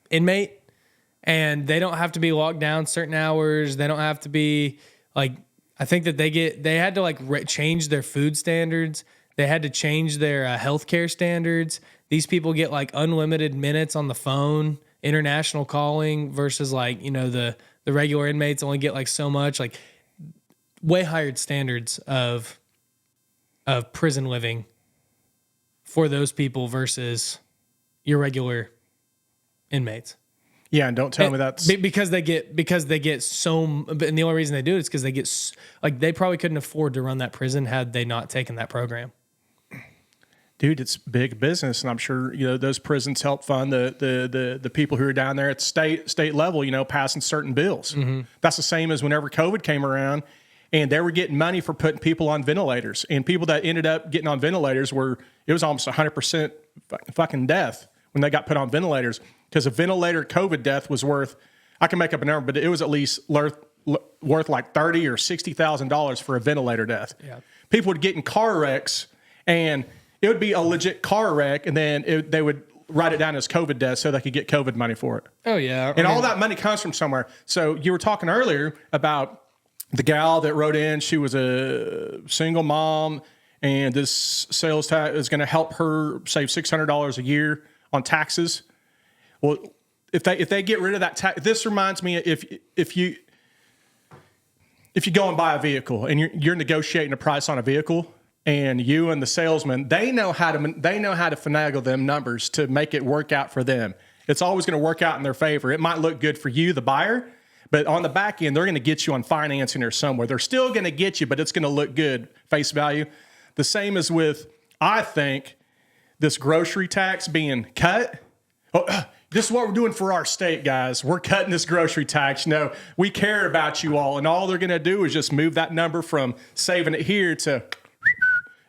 inmate, and they don't have to be locked down certain hours. They don't have to be, I think that they had to, change their food standards. They had to change their healthcare standards. These people get unlimited minutes on the phone, international calling versus the regular inmates only get so much, way higher standards of prison living for those people versus your regular inmates. Yeah, and don't tell me that's because they get so, and the only reason they do it is because they get like they probably couldn't afford to run that prison had they not taken that program. dude, it's big business, and I'm sure those prisons help fund the people who are down there at state level, passing certain bills. Mm-hmm. That's the same as whenever COVID came around, and they were getting money for putting people on ventilators, and people that ended up getting on ventilators it was almost 100% fucking death when they got put on ventilators, because a ventilator COVID death was worth, I can make up a number, but it was at least worth like $30,000 or $60,000 for a ventilator death. Yeah. People would get in car wrecks, and it would be a legit car wreck, and then they would write it down as COVID death so they could get COVID money for it. Oh, yeah. And all that money comes from somewhere. So you were talking earlier about the gal that wrote in. She was a single mom, and this sales tax is going to help her save $600 a year on taxes. Well, if they get rid of that tax, this reminds me if you go and buy a vehicle and you're negotiating a price on a vehicle, and you and the salesman, they know how to finagle them numbers to make it work out for them. It's always going to work out in their favor. It might look good for you, the buyer, but on the back end, they're going to get you on financing or somewhere. They're still going to get you, but it's going to look good face value. The same as with, I think, this grocery tax being cut. Oh, this is what we're doing for our state, guys. We're cutting this grocery tax. We care about you all, and all they're going to do is just move that number from saving it here to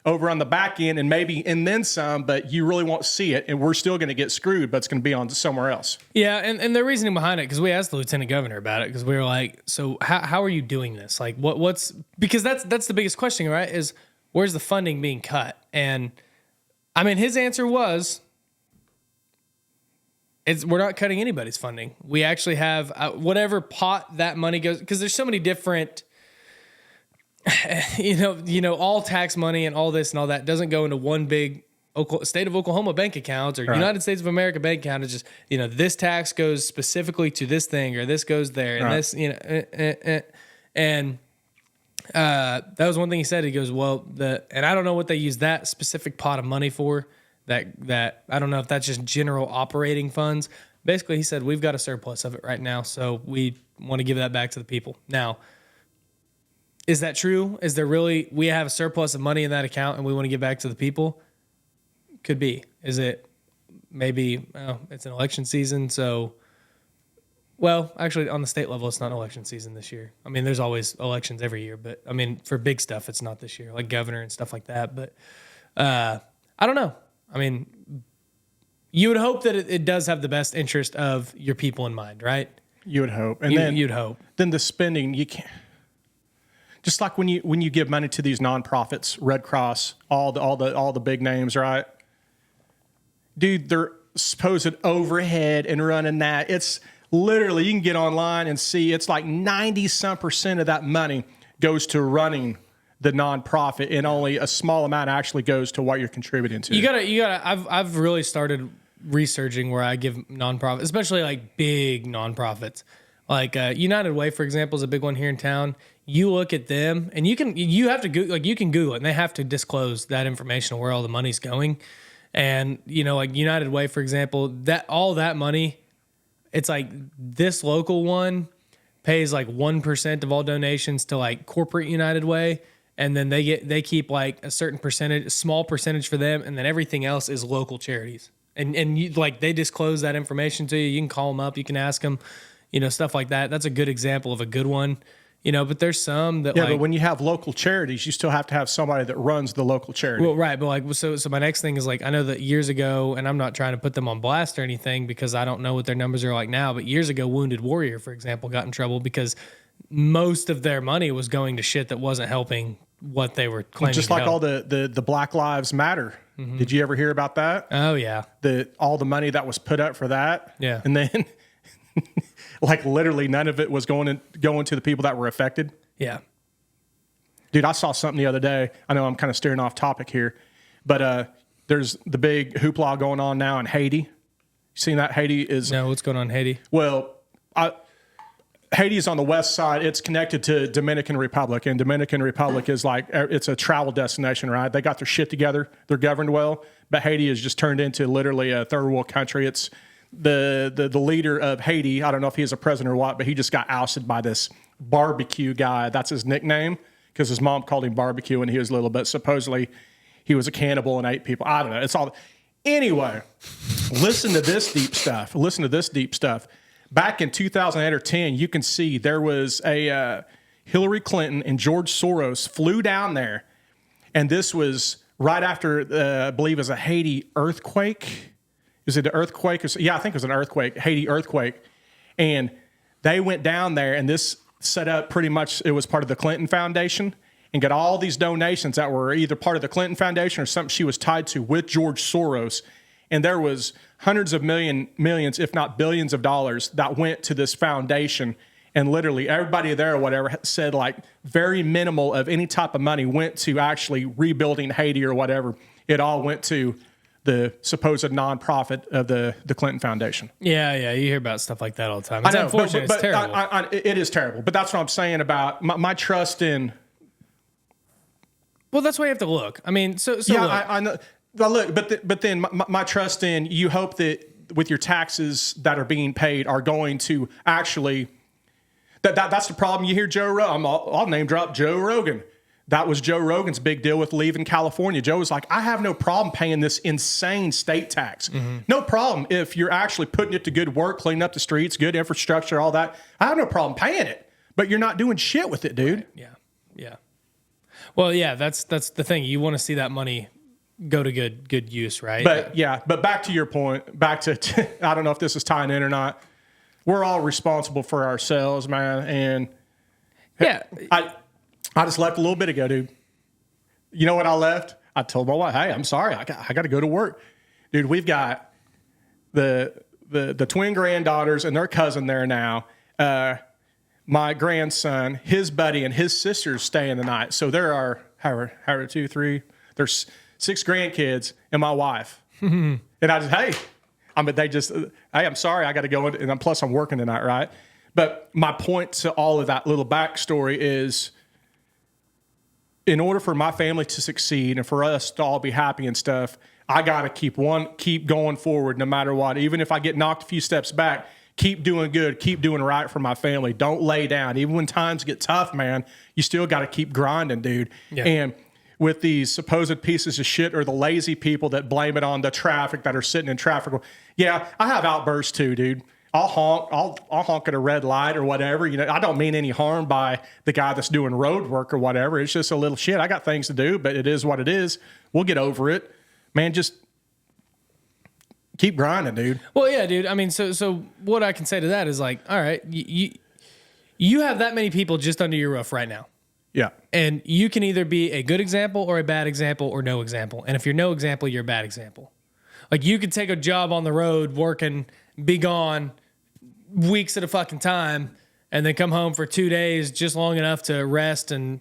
over on the back end, and then some, but you really won't see it, and we're still going to get screwed, but it's going to be on somewhere else. Yeah, and the reasoning behind it, because we asked the lieutenant governor about it, because we were like, so how are you doing this? Like, what's because that's the biggest question, right? Is where's the funding being cut? And I mean, his answer was, we're not cutting anybody's funding. We actually have whatever pot that money goes, because there's so many different. All tax money and all this and all that doesn't go into one big state of Oklahoma bank account or United States of America bank account. It's just, this tax goes specifically to this thing or this goes there and this, and that was one thing he said. He goes, well, and I don't know what they use that specific pot of money for. That I don't know if that's just general operating funds. Basically, he said, we've got a surplus of it right now, so we want to give that back to the people. Now, is that true? Is there really, we have a surplus of money in that account and we want to give back to the people? Could be. Is it maybe, it's an election season, so, well, actually on the state level, it's not election season this year. I mean, there's always elections every year, but I mean, for big stuff, it's not this year, like governor and stuff like that. But I don't know. I mean, you would hope that it does have the best interest of your people in mind, right? You would hope. And then you'd hope. Then the spending, you can't. Just like when you give money to these nonprofits, Red Cross, all the big names, right? Dude, their supposed overhead and running that, it's literally, you can get online and see it's like 90% of that money goes to running the nonprofit, and only a small amount actually goes to what you're contributing to. You gotta. I've really started researching where I give nonprofits, especially like big nonprofits, like United Way, for example, is a big one here in town. You look at them, and you can Google it, and they have to disclose that information of where all the money's going. And like United Way, for example, that all that money, it's like this local one pays like 1% of all donations to like corporate United Way, and then they keep like a certain percentage, a small percentage for them, and then everything else is local charities. And you, like, they disclose that information to you. You can call them up, you can ask them, stuff like that. That's a good example of a good one. But there's some that but when you have local charities, you still have to have somebody that runs the local charity. Well, right. But like, so my next thing is like, I know that years ago, and I'm not trying to put them on blast or anything because I don't know what their numbers are like now, but years ago, Wounded Warrior, for example, got in trouble because most of their money was going to shit that wasn't helping what they were claiming. Just like all the Black Lives Matter. Mm-hmm. Did you ever hear about that? Oh yeah. All the money that was put up for that. Yeah. And then like literally none of it was going to the people that were affected. Yeah. Dude, I saw something the other day. I know I'm kind of steering off topic here, but there's the big hoopla going on now in Haiti. You seen that? Haiti is... No, what's going on in Haiti? Well, Haiti is on the west side. It's connected to Dominican Republic, and Dominican Republic is like, it's a travel destination, right? They got their shit together. They're governed well, but Haiti has just turned into literally a third world country. the leader of Haiti. I don't know if he is a president or what, but he just got ousted by this barbecue guy. That's his nickname because his mom called him barbecue when he was little. But supposedly he was a cannibal and ate people. I don't know. It's all. Anyway, listen to this deep stuff. Listen to this deep stuff. Back in 2008 or 10, you can see there was a Hillary Clinton and George Soros flew down there, and this was right after I believe it was a Haiti earthquake. Is it an earthquake? Yeah, I think it was an earthquake, Haiti earthquake. And they went down there, and this set up pretty much, it was part of the Clinton Foundation, and got all these donations that were either part of the Clinton Foundation or something she was tied to with George Soros. And there was hundreds of millions, if not billions of dollars that went to this foundation. And literally everybody there or whatever said like very minimal of any type of money went to actually rebuilding Haiti or whatever. It all went to the supposed nonprofit of the Clinton Foundation. Yeah, you hear about stuff like that all the time. It's unfortunate. It's terrible. It is terrible. But that's what I'm saying about my trust in. Well, that's why you have to look. I mean, so yeah, look. I know. Look, but then my trust in, you hope that with your taxes that are being paid are going to actually. That's the problem. You hear Joe Rogan. I'll name drop Joe Rogan. That was Joe Rogan's big deal with leaving California. Joe was like, I have no problem paying this insane state tax. Mm-hmm. No problem if you're actually putting it to good work, cleaning up the streets, good infrastructure, all that. I have no problem paying it, but you're not doing shit with it, dude. Right. Yeah. Well, yeah, that's the thing. You want to see that money go to good use, right? But back to your point, back to I don't know if this is tying in or not. We're all responsible for ourselves, man. And yeah, I just left a little bit ago, dude. You know what I left? I told my wife, hey, I'm sorry. I got to go to work. Dude, we've got the twin granddaughters and their cousin there now. My grandson, his buddy, and his sisters staying the night. So there are, however, 2, 3, there's 6 grandkids and my wife. And I just, hey, I'm sorry, I got to go in, and plus I'm working tonight, right? But my point to all of that little backstory is, in order for my family to succeed and for us to all be happy and stuff, I got to keep going forward no matter what. Even if I get knocked a few steps back, keep doing good, keep doing right for my family. Don't lay down. Even when times get tough, man, you still got to keep grinding, dude. Yeah. And with these supposed pieces of shit or the lazy people that blame it on the traffic that are sitting in traffic. Yeah, I have outbursts too, dude. I'll honk at a red light or whatever. You know, I don't mean any harm by the guy that's doing road work or whatever. It's just a little shit. I got things to do, but it is what it is. We'll get over it. Man, just keep grinding, dude. Well, yeah, dude. I mean, so what I can say to that is like, all right, you have that many people just under your roof right now. Yeah. And you can either be a good example or a bad example or no example. And if you're no example, you're a bad example. Like you could take a job on the road working, be gone weeks at a fucking time, and then come home for 2 days, just long enough to rest and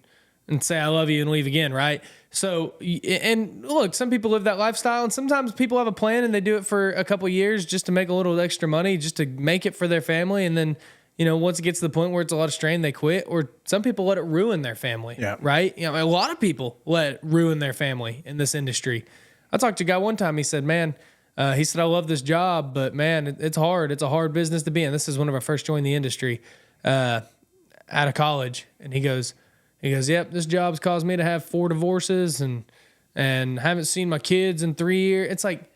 say I love you and leave again, right? So, and look, some people live that lifestyle, and sometimes people have a plan and they do it for a couple of years just to make a little extra money, just to make it for their family, and then, you know, once it gets to the point where it's a lot of strain, they quit. Or some people let it ruin their family, right? You know, a lot of people let it ruin their family in this industry. I talked to a guy one time. He said, man, I love this job, but man, it's hard. It's a hard business to be in. This is when I first joined the industry out of college. And he goes, yep, this job's caused me to have 4 divorces and haven't seen my kids in 3 years. It's like,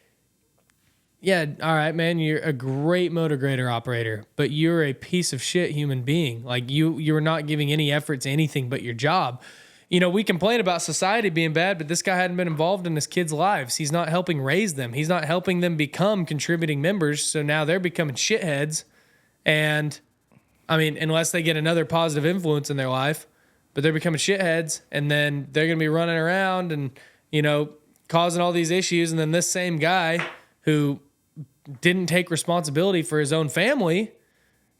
yeah, all right, man, you're a great motor grader operator, but you're a piece of shit human being. Like you're not giving any effort to anything but your job. You know, we complain about society being bad, but this guy hadn't been involved in his kids' lives. He's not helping raise them. He's not helping them become contributing members. So now they're becoming shitheads. And I mean, unless they get another positive influence in their life, but they're becoming shitheads, and then they're going to be running around and, you know, causing all these issues. And then this same guy who didn't take responsibility for his own family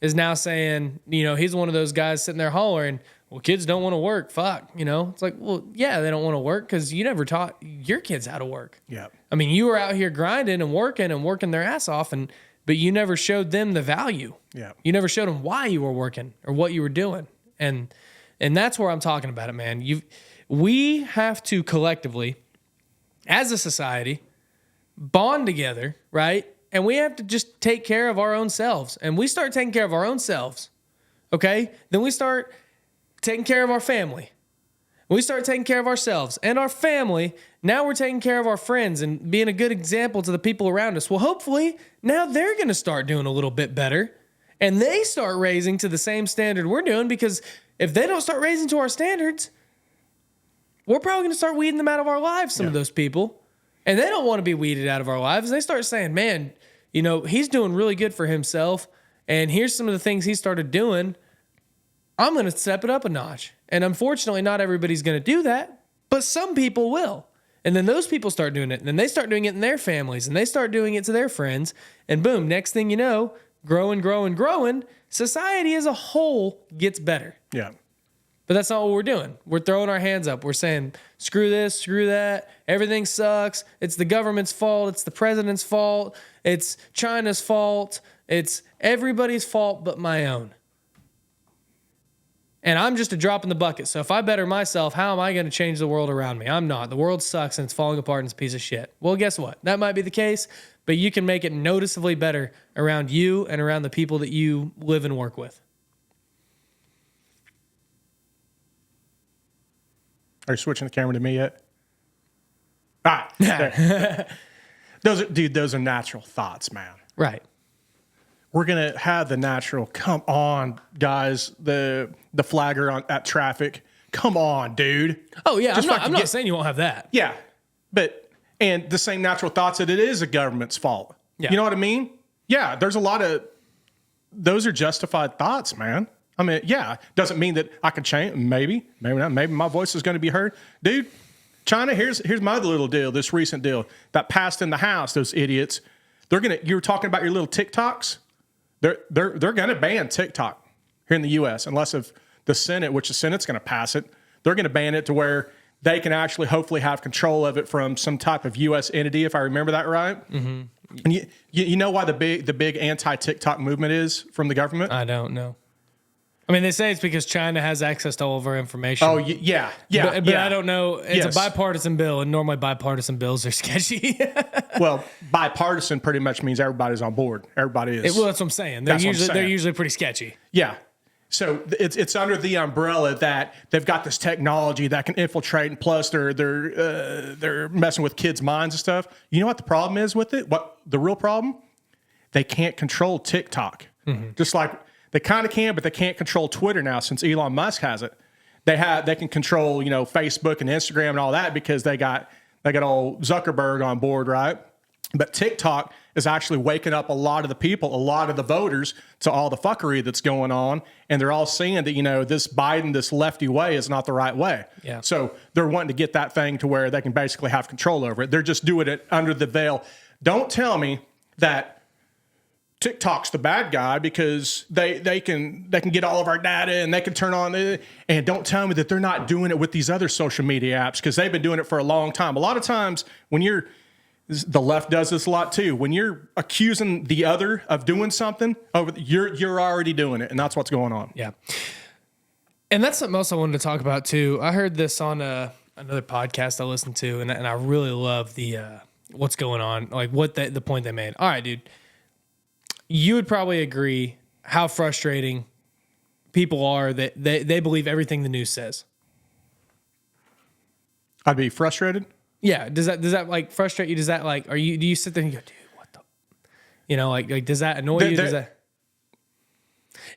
is now saying, you know, he's one of those guys sitting there hollering, well, kids don't want to work. Fuck, you know? It's like, well, yeah, they don't want to work because you never taught your kids how to work. Yeah. I mean, you were out here grinding and working their ass off, but you never showed them the value. Yeah. You never showed them why you were working or what you were doing. And that's where I'm talking about it, man. We have to collectively, as a society, bond together, right? and we have to just take care of our own selves. And we start taking care of our own selves, okay? Then we start taking care of our family. We start taking care of ourselves and our family. Now we're taking care of our friends and being a good example to the people around us. Well, hopefully now they're going to start doing a little bit better, and they start raising to the same standard we're doing, because if they don't start raising to our standards, we're probably going to start weeding them out of our lives, some of those people. And they don't want to be weeded out of our lives. They start saying, man, you know, he's doing really good for himself, and here's some of the things he started doing. I'm going to step it up a notch. And unfortunately, not everybody's going to do that, but some people will. And then those people start doing it, and then they start doing it in their families, and they start doing it to their friends. And boom, next thing you know, growing, society as a whole gets better. Yeah. But that's not what we're doing. We're throwing our hands up. We're saying, screw this, screw that. Everything sucks. It's the government's fault. It's the president's fault. It's China's fault. It's everybody's fault but my own. And I'm just a drop in the bucket. So if I better myself, how am I going to change the world around me? I'm not. The world sucks and it's falling apart and it's a piece of shit. Well, guess what? That might be the case, but you can make it noticeably better around you and around the people that you live and work with. Are you switching the camera to me yet? All right. Those are natural thoughts, man. Right. We're going to have the natural, come on, guys, the flagger at traffic. Come on, dude. Oh, yeah. I'm not saying you won't have that. Yeah. And the same natural thoughts that it is a government's fault. Yeah. You know what I mean? Yeah. There's a lot of, those are justified thoughts, man. I mean, yeah. Doesn't mean that I can change. Maybe not. Maybe my voice is going to be heard. Dude, China, here's my little deal, this recent deal that passed in the House, those idiots. You were talking about your little TikToks. They're going to ban TikTok here in the U.S. unless if the Senate, which the Senate's going to pass it, they're going to ban it to where they can actually hopefully have control of it from some type of U.S. entity, if I remember that right. Mm-hmm. And you know why the big anti-TikTok movement is from the government? I don't know. I mean, they say it's because China has access to all of our information. Oh, yeah. But I don't know. It's a bipartisan bill, and normally bipartisan bills are sketchy. Well, bipartisan pretty much means everybody's on board. Everybody is. Well, that's what I'm saying. They're usually pretty sketchy. Yeah. So it's under the umbrella that they've got this technology that can infiltrate, and plus they're messing with kids' minds and stuff. You know what the problem is with it? What the real problem? They can't control TikTok. Mm-hmm. Just like they kind of can, but they can't control Twitter now since Elon Musk has it. They can control, Facebook and Instagram and all that because they got old Zuckerberg on board, right? But TikTok is actually waking up a lot of the people, a lot of the voters to all the fuckery that's going on, and they're all seeing that this Biden, this lefty way is not the right way. Yeah. So they're wanting to get that thing to where they can basically have control over it. They're just doing it under the veil. Don't tell me that TikTok's the bad guy because they can get all of our data and they can turn on it. And don't tell me that they're not doing it with these other social media apps because they've been doing it for a long time. A lot of times when the left does this a lot too. When you're accusing the other of doing something, you're already doing it, and that's what's going on. Yeah. And that's something else I wanted to talk about too. I heard this on another podcast I listened to, and I really love the what's going on, like what the point they made. All right, dude. You would probably agree how frustrating people are that they believe everything the news says. I'd be frustrated. Yeah. Does that like frustrate you? Does that like do you sit there and go, dude, what the like does that annoy you?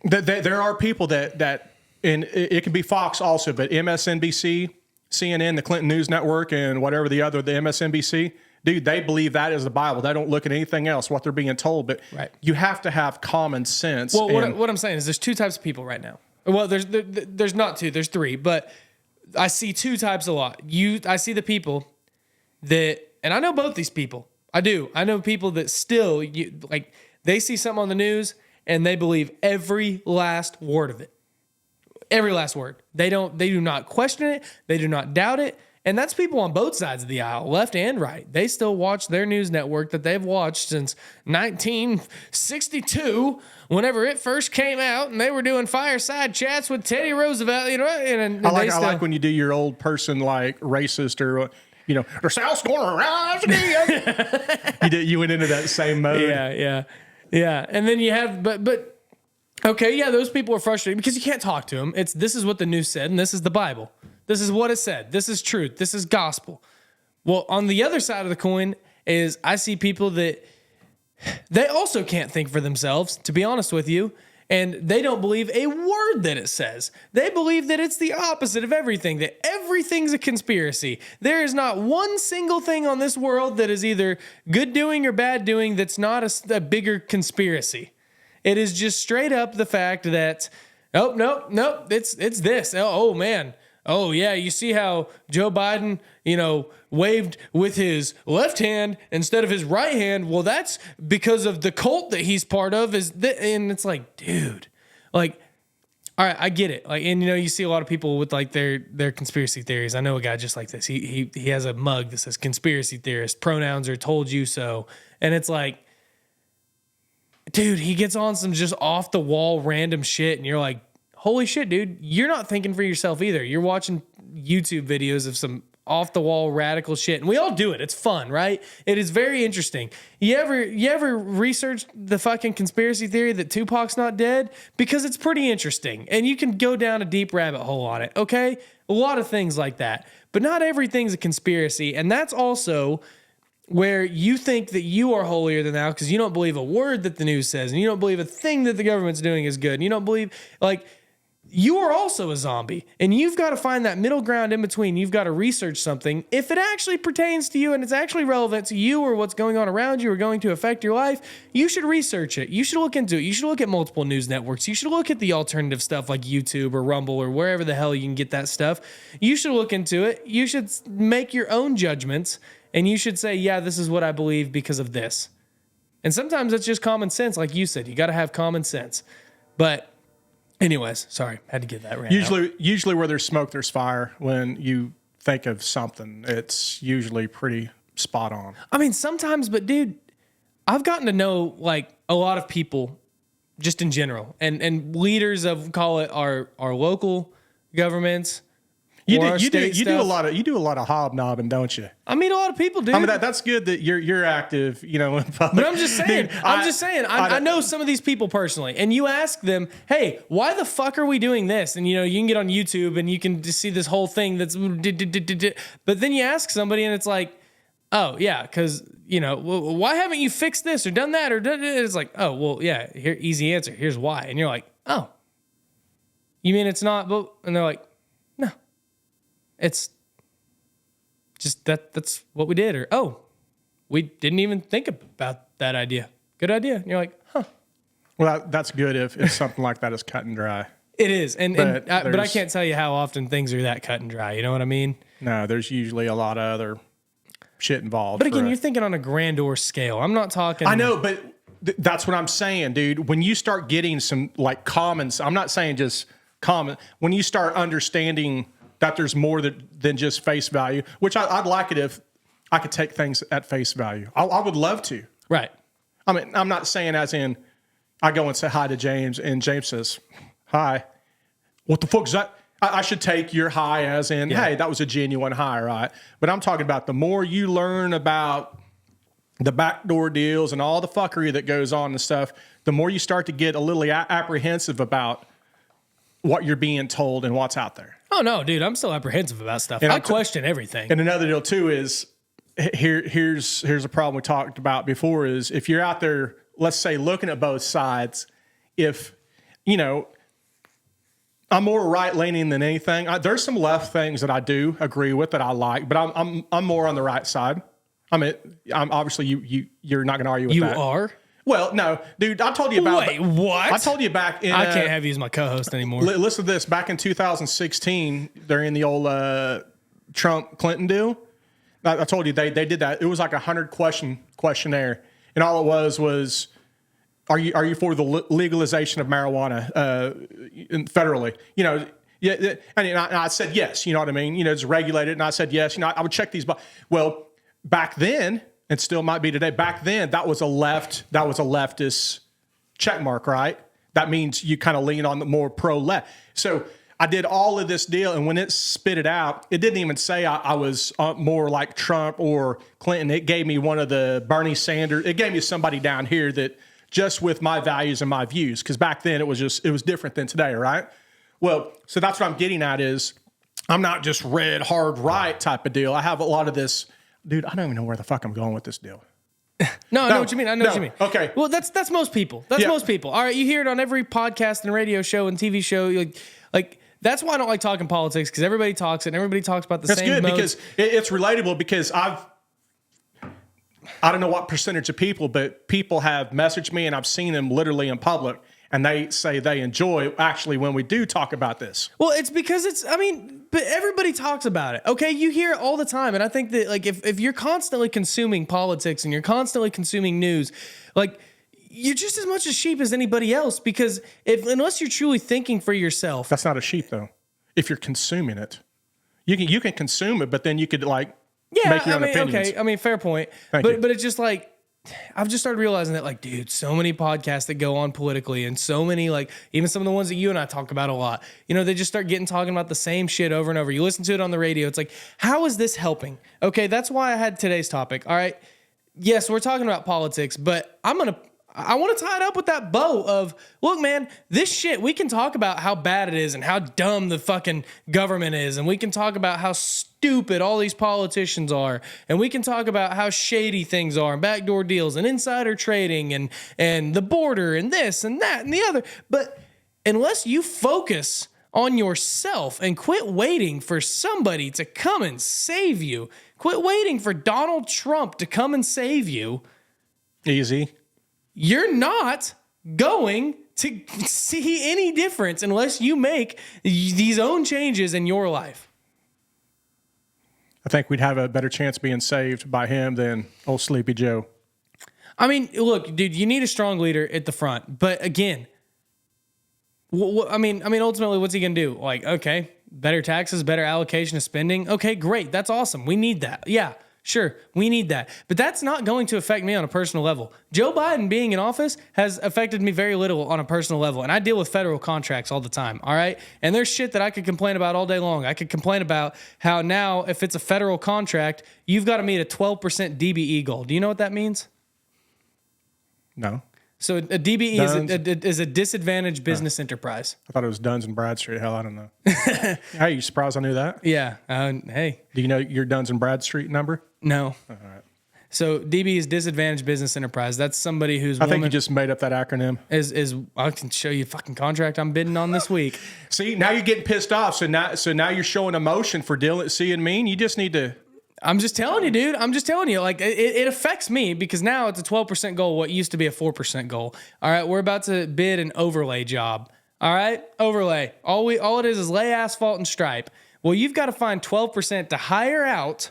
There are people that and it can be Fox also, but MSNBC, CNN, the Clinton News Network, and whatever the MSNBC. Dude, they believe that is the Bible. They don't look at anything else, what they're being told. But You have to have common sense. Well, what I'm saying is there's two types of people right now. Well, there's not two, there's three. But I see two types a lot. I see the people that, and I know both these people. I do. I know people that still, they see something on the news and they believe every last word of it. Every last word. They do not question it. They do not doubt it. And that's people on both sides of the aisle, left and right. They still watch their news network that they've watched since 1962, whenever it first came out, and they were doing fireside chats with Teddy Roosevelt. I like when you do your old person like racist or the South's going to rise again. You went into that same mode. Yeah. And then you have, but okay, yeah, those people are frustrated because you can't talk to them. This is what the news said, and this is the Bible. This is what it said. This is truth. This is gospel. Well, on the other side of the coin is I see people that they also can't think for themselves, to be honest with you, and they don't believe a word that it says. They believe that it's the opposite of everything, that everything's a conspiracy. There is not one single thing on this world that is either good doing or bad doing that's not a bigger conspiracy. It is just straight up the fact that, nope, it's this. Oh man. Oh, yeah, you see how Joe Biden, waved with his left hand instead of his right hand? Well, that's because of the cult that he's part of. And it's like, dude, like, all right, I get it. Like, and, you see a lot of people with, like, their conspiracy theories. I know a guy just like this. He has a mug that says conspiracy theorist. Pronouns are told you so. And it's like, dude, he gets on some just off-the-wall random shit, and you're like, holy shit, dude, you're not thinking for yourself either. You're watching YouTube videos of some off-the-wall radical shit. And we all do it. It's fun, right? It is very interesting. You ever researched the fucking conspiracy theory that Tupac's not dead? Because it's pretty interesting. And you can go down a deep rabbit hole on it, okay? A lot of things like that. But not everything's a conspiracy. And that's also where you think that you are holier than thou because you don't believe a word that the news says. And you don't believe a thing that the government's doing is good. And you don't believe, like, you are also a zombie, and you've got to find that middle ground in between. You've got to research something. If it actually pertains to you and it's actually relevant to you or what's going on around you or going to affect your life, you should research it. You should look into it. You should look at multiple news networks. You should look at the alternative stuff like YouTube or Rumble or wherever the hell you can get that stuff. You should look into it. You should make your own judgments, and you should say, yeah, this is what I believe because of this. And sometimes it's just common sense. Like you said, you got to have common sense. But anyways, sorry, had to get that right. Usually where there's smoke, there's fire. When you think of something, it's usually pretty spot on. I mean, sometimes, but dude, I've gotten to know like a lot of people just in general and leaders of, call it our local governments. You do a lot of hobnobbing, don't you? I meet a lot of people, dude. I mean, that's good that you're active, in public. But I'm just saying, dude, I know some of these people personally, and you ask them, hey, why the fuck are we doing this? And you can get on YouTube and you can just see this whole thing that's, but then you ask somebody and it's like, oh yeah, because why haven't you fixed this or done that or done it? It's like, oh well, yeah, here, easy answer. Here's why, and you're like, oh, you mean it's not? But and they're like, no. It's just that's what we did. Or, oh, we didn't even think about that idea. Good idea. And you're like, huh. Well, that's good if something like that is cut and dry. It is. But I can't tell you how often things are that cut and dry. You know what I mean? No, there's usually a lot of other shit involved. But again, you're thinking on a grandeur scale. I'm not talking. I know, but that's what I'm saying, dude. When you start getting some like commons, I'm not saying just common. When you start understanding that there's more than just face value, which I'd like it if I could take things at face value. I would love to. Right. I mean, I'm not saying as in I go and say hi to James and James says, hi. What the fuck is that? I should take your hi as in, hey, that was a genuine hi, right? But I'm talking about the more you learn about the backdoor deals and all the fuckery that goes on and stuff, the more you start to get a little apprehensive about what you're being told and what's out there. Oh no, dude, I'm still apprehensive about stuff. I question everything. And another deal too is here's a problem we talked about before is if you're out there, let's say looking at both sides, if I'm more right leaning than anything. There's some left things that I do agree with that I like, but I'm more on the right side. I mean, I'm obviously you're not going to argue with that. You are. Well, no, dude, I told you about... Wait, what? I told you back in... I can't have you as my co-host anymore. Listen to this. Back in 2016, during the old Trump-Clinton deal, I told you they did that. It was like a 100-question questionnaire. And all it was, are you for the legalization of marijuana federally? Yeah, and I said yes, you know what I mean? It's regulated, and I said yes. I would check these... Well, back then... and still might be today. Back then, that was a leftist check mark, right? That means you kind of lean on the more pro-left. So I did all of this deal, and when it spit it out, it didn't even say I was more like Trump or Clinton. It gave me one of the Bernie Sanders. It gave me somebody down here that just with my values and my views, because back then it was different than today, right? Well, so that's what I'm getting at is I'm not just red, hard right type of deal. I have a lot of this. Dude, I don't even know where the fuck I'm going with this deal. No, I know what you mean. I know what you mean. Okay. Well, that's most people. That's most people. All right, you hear it on every podcast and radio show and TV show. Like that's why I don't like talking politics, because everybody talks and everybody talks about the same. That's good modes. because it's relatable. Because I don't know what percentage of people, but people have messaged me and I've seen them literally in public, and they say they enjoy actually when we do talk about this. Well, it's because but everybody talks about it. Okay, you hear it all the time, and I think that like if you're constantly consuming politics and you're constantly consuming news, like you're just as much a sheep as anybody else, because unless you're truly thinking for yourself. That's not a sheep though. If you're consuming it, you can consume it, but then you could make your own opinions. Okay, I mean, fair point. But it's just like I've just started realizing that, like, dude, so many podcasts that go on politically, and so many, like, even some of the ones that you and I talk about a lot, they just start talking about the same shit over and over. You listen to it on the radio. It's like, how is this helping? Okay, that's why I had today's topic. All right. Yes, we're talking about politics, but I want to tie it up with that bow of, look, man, this shit, we can talk about how bad it is and how dumb the fucking government is. And we can talk about how stupid all these politicians are. And we can talk about how shady things are and backdoor deals and insider trading and the border and this and that and the other. But unless you focus on yourself and quit waiting for somebody to come and save you, quit waiting for Donald Trump to come and save you. Easy. You're not going to see any difference unless you make these own changes in your life. I think we'd have a better chance being saved by him than old Sleepy Joe. I mean, look, dude, you need a strong leader at the front. But again, ultimately, what's he going to do? Like, okay, better taxes, better allocation of spending. Okay, great. That's awesome. We need that. Yeah. Sure, we need that. But that's not going to affect me on a personal level. Joe Biden being in office has affected me very little on a personal level. And I deal with federal contracts all the time, all right? And there's shit that I could complain about all day long. I could complain about how now, if it's a federal contract, you've got to meet a 12% DBE goal. Do you know what that means? No. So a DBE is a disadvantaged business enterprise. I thought it was Duns and Bradstreet. Hell, I don't know. Hey, you surprised I knew that? Yeah. Hey. Do you know your Duns and Bradstreet number? No. All right. So DB is disadvantaged business enterprise. That's somebody whose I think you just made up that acronym. Is I can show you a fucking contract I'm bidding on this week. See, now you're getting pissed off. So now you're showing emotion for dealing. Seeing mean. You just need to. I'm just telling you, dude. I'm just telling you. Like, it affects me because now it's a 12% goal, what used to be a 4% goal. All right, we're about to bid an overlay job. All right, overlay. All it is lay asphalt and stripe. Well, you've got to find 12% to hire out,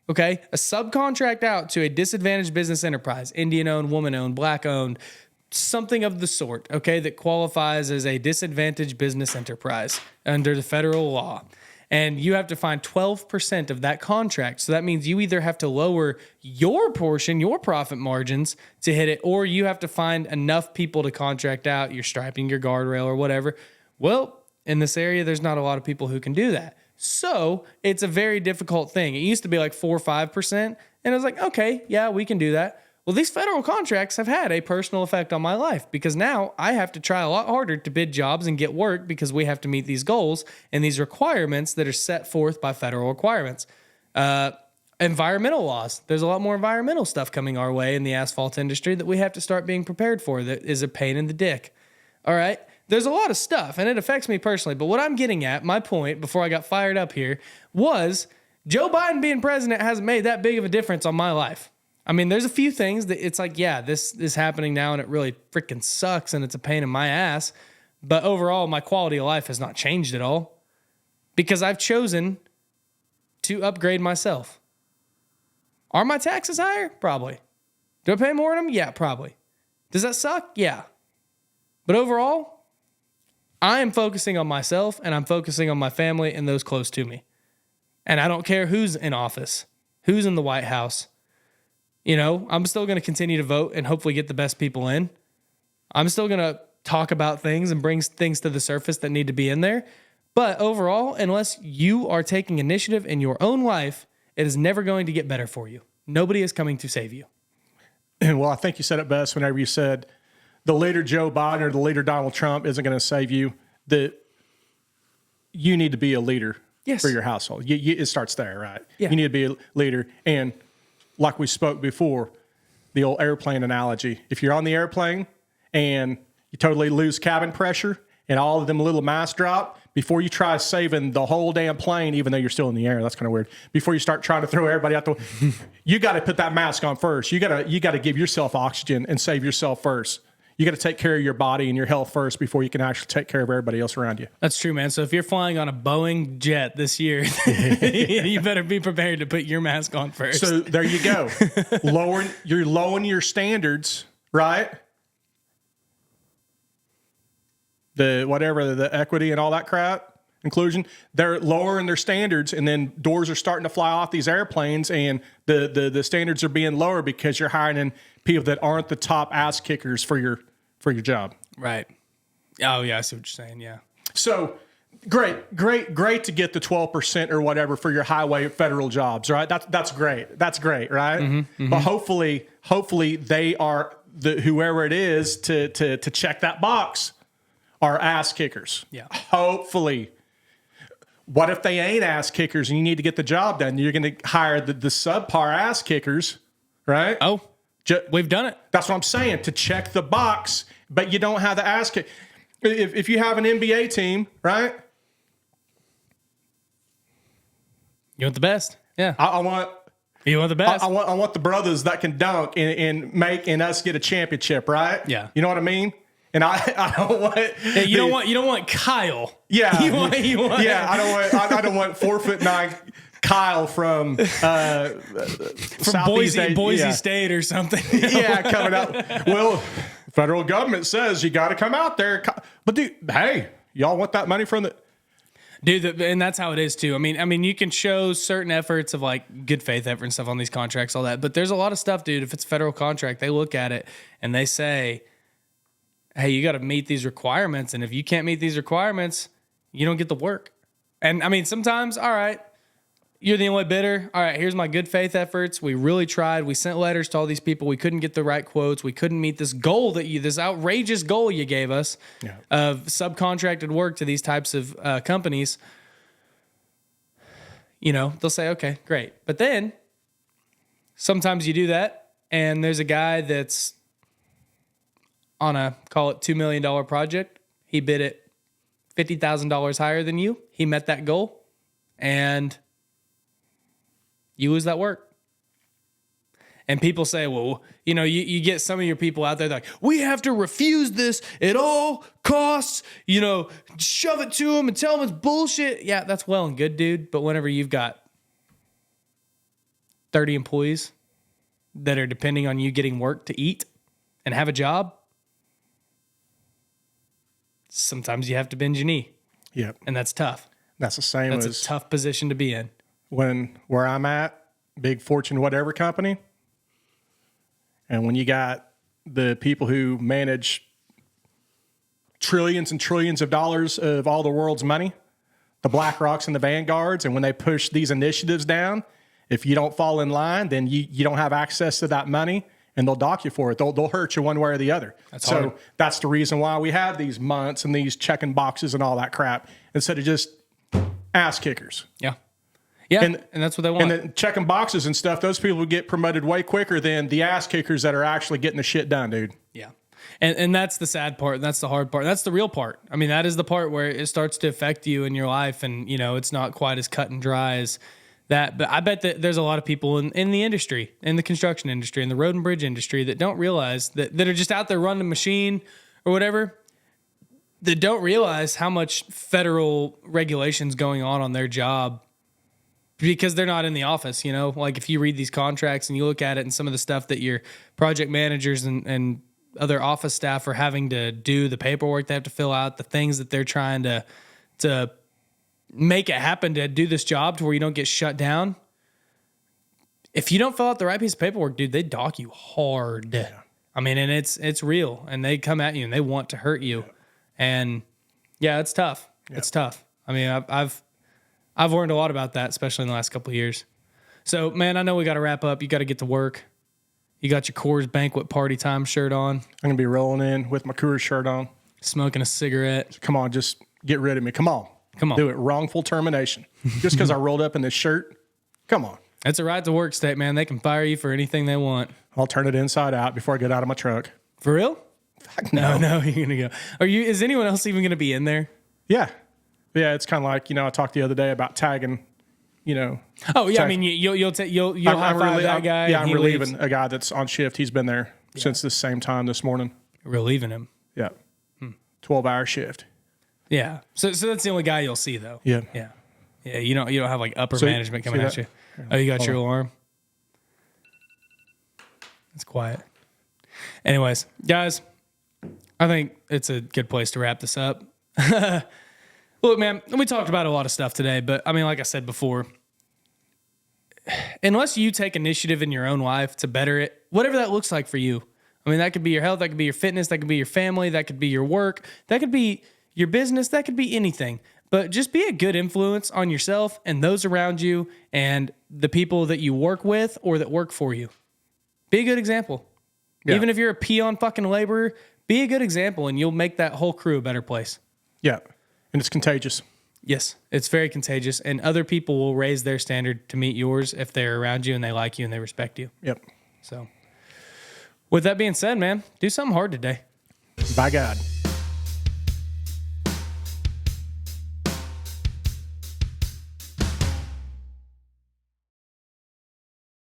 okay, a subcontract out to a disadvantaged business enterprise, Indian-owned, woman-owned, black-owned, something of the sort, okay, that qualifies as a disadvantaged business enterprise under the federal law. And you have to find 12% of that contract. So that means you either have to lower your portion, your profit margins to hit it, or you have to find enough people to contract out your striping, your guardrail, or whatever. Well, in this area, there's not a lot of people who can do that. So it's a very difficult thing. It used to be like 4 or 5%. And I was like, okay, yeah, we can do that. Well, these federal contracts have had a personal effect on my life because now I have to try a lot harder to bid jobs and get work because we have to meet these goals and these requirements that are set forth by federal requirements. Environmental laws. There's a lot more environmental stuff coming our way in the asphalt industry that we have to start being prepared for that is a pain in the dick. All right? There's a lot of stuff and it affects me personally. But what I'm getting at, my point before I got fired up here, was Joe Biden being president hasn't made that big of a difference on my life. I mean, there's a few things that it's like, yeah, this is happening now and it really freaking sucks and it's a pain in my ass. But overall, my quality of life has not changed at all because I've chosen to upgrade myself. Are my taxes higher? Probably. Do I pay more on them? Yeah, probably. Does that suck? Yeah. But overall, I am focusing on myself and I'm focusing on my family and those close to me. And I don't care who's in office, who's in the White House. You know, I'm still going to continue to vote and hopefully get the best people in. I'm still going to talk about things and bring things to the surface that need to be in there. But overall, unless you are taking initiative in your own life, it is never going to get better for you. Nobody is coming to save you. And well, I think you said it best whenever you said the leader Joe Biden or the leader Donald Trump isn't going to save you. That you need to be a leader for your household. It starts there, right? Yeah. You need to be a leader. And like we spoke before, the old airplane analogy. If you're on the airplane and you totally lose cabin pressure and all of them little masks drop, before you try saving the whole damn plane, even though you're still in the air, that's kind of weird. Before you start trying to throw everybody out the, you got to put that mask on first. You got to give yourself oxygen and save yourself first. You got to take care of your body and your health first before you can actually take care of everybody else around you. That's true, man. So if you're flying on a Boeing jet this year, you better be prepared to put your mask on first. So there you go. You're lowering your standards, right? The equity and all that crap, inclusion, they're lowering their standards, and then doors are starting to fly off these airplanes, and the standards are being lower because you're hiring in people that aren't the top ass kickers for your job. Right. Oh yeah, I see what you're saying. Yeah. So great to get the 12% or whatever for your highway federal jobs, right? That's great. That's great, right? Mm-hmm. But hopefully they are whoever it is to check that box are ass kickers. Yeah. Hopefully. What if they ain't ass kickers and you need to get the job done? You're going to hire the subpar ass kickers, right? Oh, we've done it. That's what I'm saying, to check the box, but you don't have the ass kick. If you have an NBA team, right? You want the best. Yeah. I want... You want the best. I want the brothers that can dunk and make and us get a championship, right? Yeah. You know what I mean? And I don't want. Yeah, you don't want Kyle. Yeah. You want. Yeah. I don't want 4'9" Kyle from Boise State or something. Yeah, coming out. Well, federal government says you got to come out there. But dude, hey, y'all want that money from the. Dude, and that's how it is too. I mean, you can show certain efforts of like good faith effort and stuff on these contracts, all that. But there's a lot of stuff, dude. If it's a federal contract, they look at it and they say, hey, you got to meet these requirements. And if you can't meet these requirements, you don't get the work. And I mean, sometimes, all right, you're the only bidder. All right, here's my good faith efforts. We really tried. We sent letters to all these people. We couldn't get the right quotes. We couldn't meet this goal this outrageous goal you gave us of subcontracted work to these types of companies. You know, they'll say, okay, great. But then sometimes you do that and there's a guy that's on a, call it $2 million project. He bid it $50,000 higher than you. He met that goal and you lose that work. And people say, well, you know, you get some of your people out there like, we have to refuse this at all costs, you know, shove it to them and tell them it's bullshit. Yeah, that's well and good, dude. But whenever you've got 30 employees that are depending on you getting work to eat and have a job, sometimes you have to bend your knee. Yep. And that's tough. That's the same That's as a tough position to be in. Where I'm at, big Fortune whatever company. And when you got the people who manage trillions and trillions of dollars of all the world's money, the BlackRocks and the Vanguards, and when they push these initiatives down, if you don't fall in line, then you don't have access to that money, and they'll dock you for it. They'll hurt you one way or the other. Hard. That's the reason why we have these months and these checking boxes and all that crap instead of just ass kickers. Yeah. Yeah, and that's what they want. And then checking boxes and stuff, those people get promoted way quicker than the ass kickers that are actually getting the shit done, dude. Yeah. And that's the sad part. That's the hard part. That's the real part. I mean, that is the part where it starts to affect you in your life and, you know, it's not quite as cut and dry as that. But I bet that there's a lot of people in the industry, in the construction industry, in the road and bridge industry that don't realize that are just out there running a machine or whatever, that don't realize how much federal regulations going on their job because they're not in the office, you know? Like if you read these contracts and you look at it and some of the stuff that your project managers and other office staff are having to do, the paperwork they have to fill out, the things that they're trying to make it happen to do this job to where you don't get shut down. If you don't fill out the right piece of paperwork, dude, they dock you hard. Yeah. I mean, and it's real, and they come at you and they want to hurt you. And yeah, it's tough. Yeah. It's tough. I mean, I've learned a lot about that, especially in the last couple of years. So, man, I know we got to wrap up. You got to get to work. You got your Coors Banquet Party Time shirt on, I'm going to be rolling in with my Coors shirt on. smoking a cigarette. Come on, just get rid of me. Come on. Come on. Do it. Wrongful termination. Just because I rolled up in this shirt. Come on. It's a right to work state, man. They can fire you for anything they want. I'll turn it inside out before I get out of my truck. For real? Fuck No, you're gonna go. Is anyone else even gonna be in there? Yeah. Yeah, it's kind of like, I talked the other day about tagging, Oh yeah, Sorry. I mean you'll high five that guy. Yeah, and I'm he relieving leaves. a guy that's on shift. He's been there since the same time this morning. Relieving him. Yeah. 12-hour shift. Yeah. So that's the only guy you'll see though. Yeah. Yeah. Yeah. You don't have like upper So- management coming see at that? you. Oh, you got your alarm. It's quiet. Anyways, guys, I think it's a good place to wrap this up. Look, man, we talked about a lot of stuff today, but I mean, like I said before, unless you take initiative in your own life to better it, whatever that looks like for you. I mean, that could be your health, that could be your fitness, that could be your family, that could be your work, that could be your business, that could be anything. But just be a good influence on yourself and those around you and the people that you work with or that work for you. Be a good example. Yeah. Even if you're a peon fucking laborer, be a good example and you'll make that whole crew a better place. Yeah. And it's contagious. Yes, it's very contagious, and other people will raise their standard to meet yours if they're around you and they like you and they respect you. Yep. So, with that being said, man, do something hard today. By God.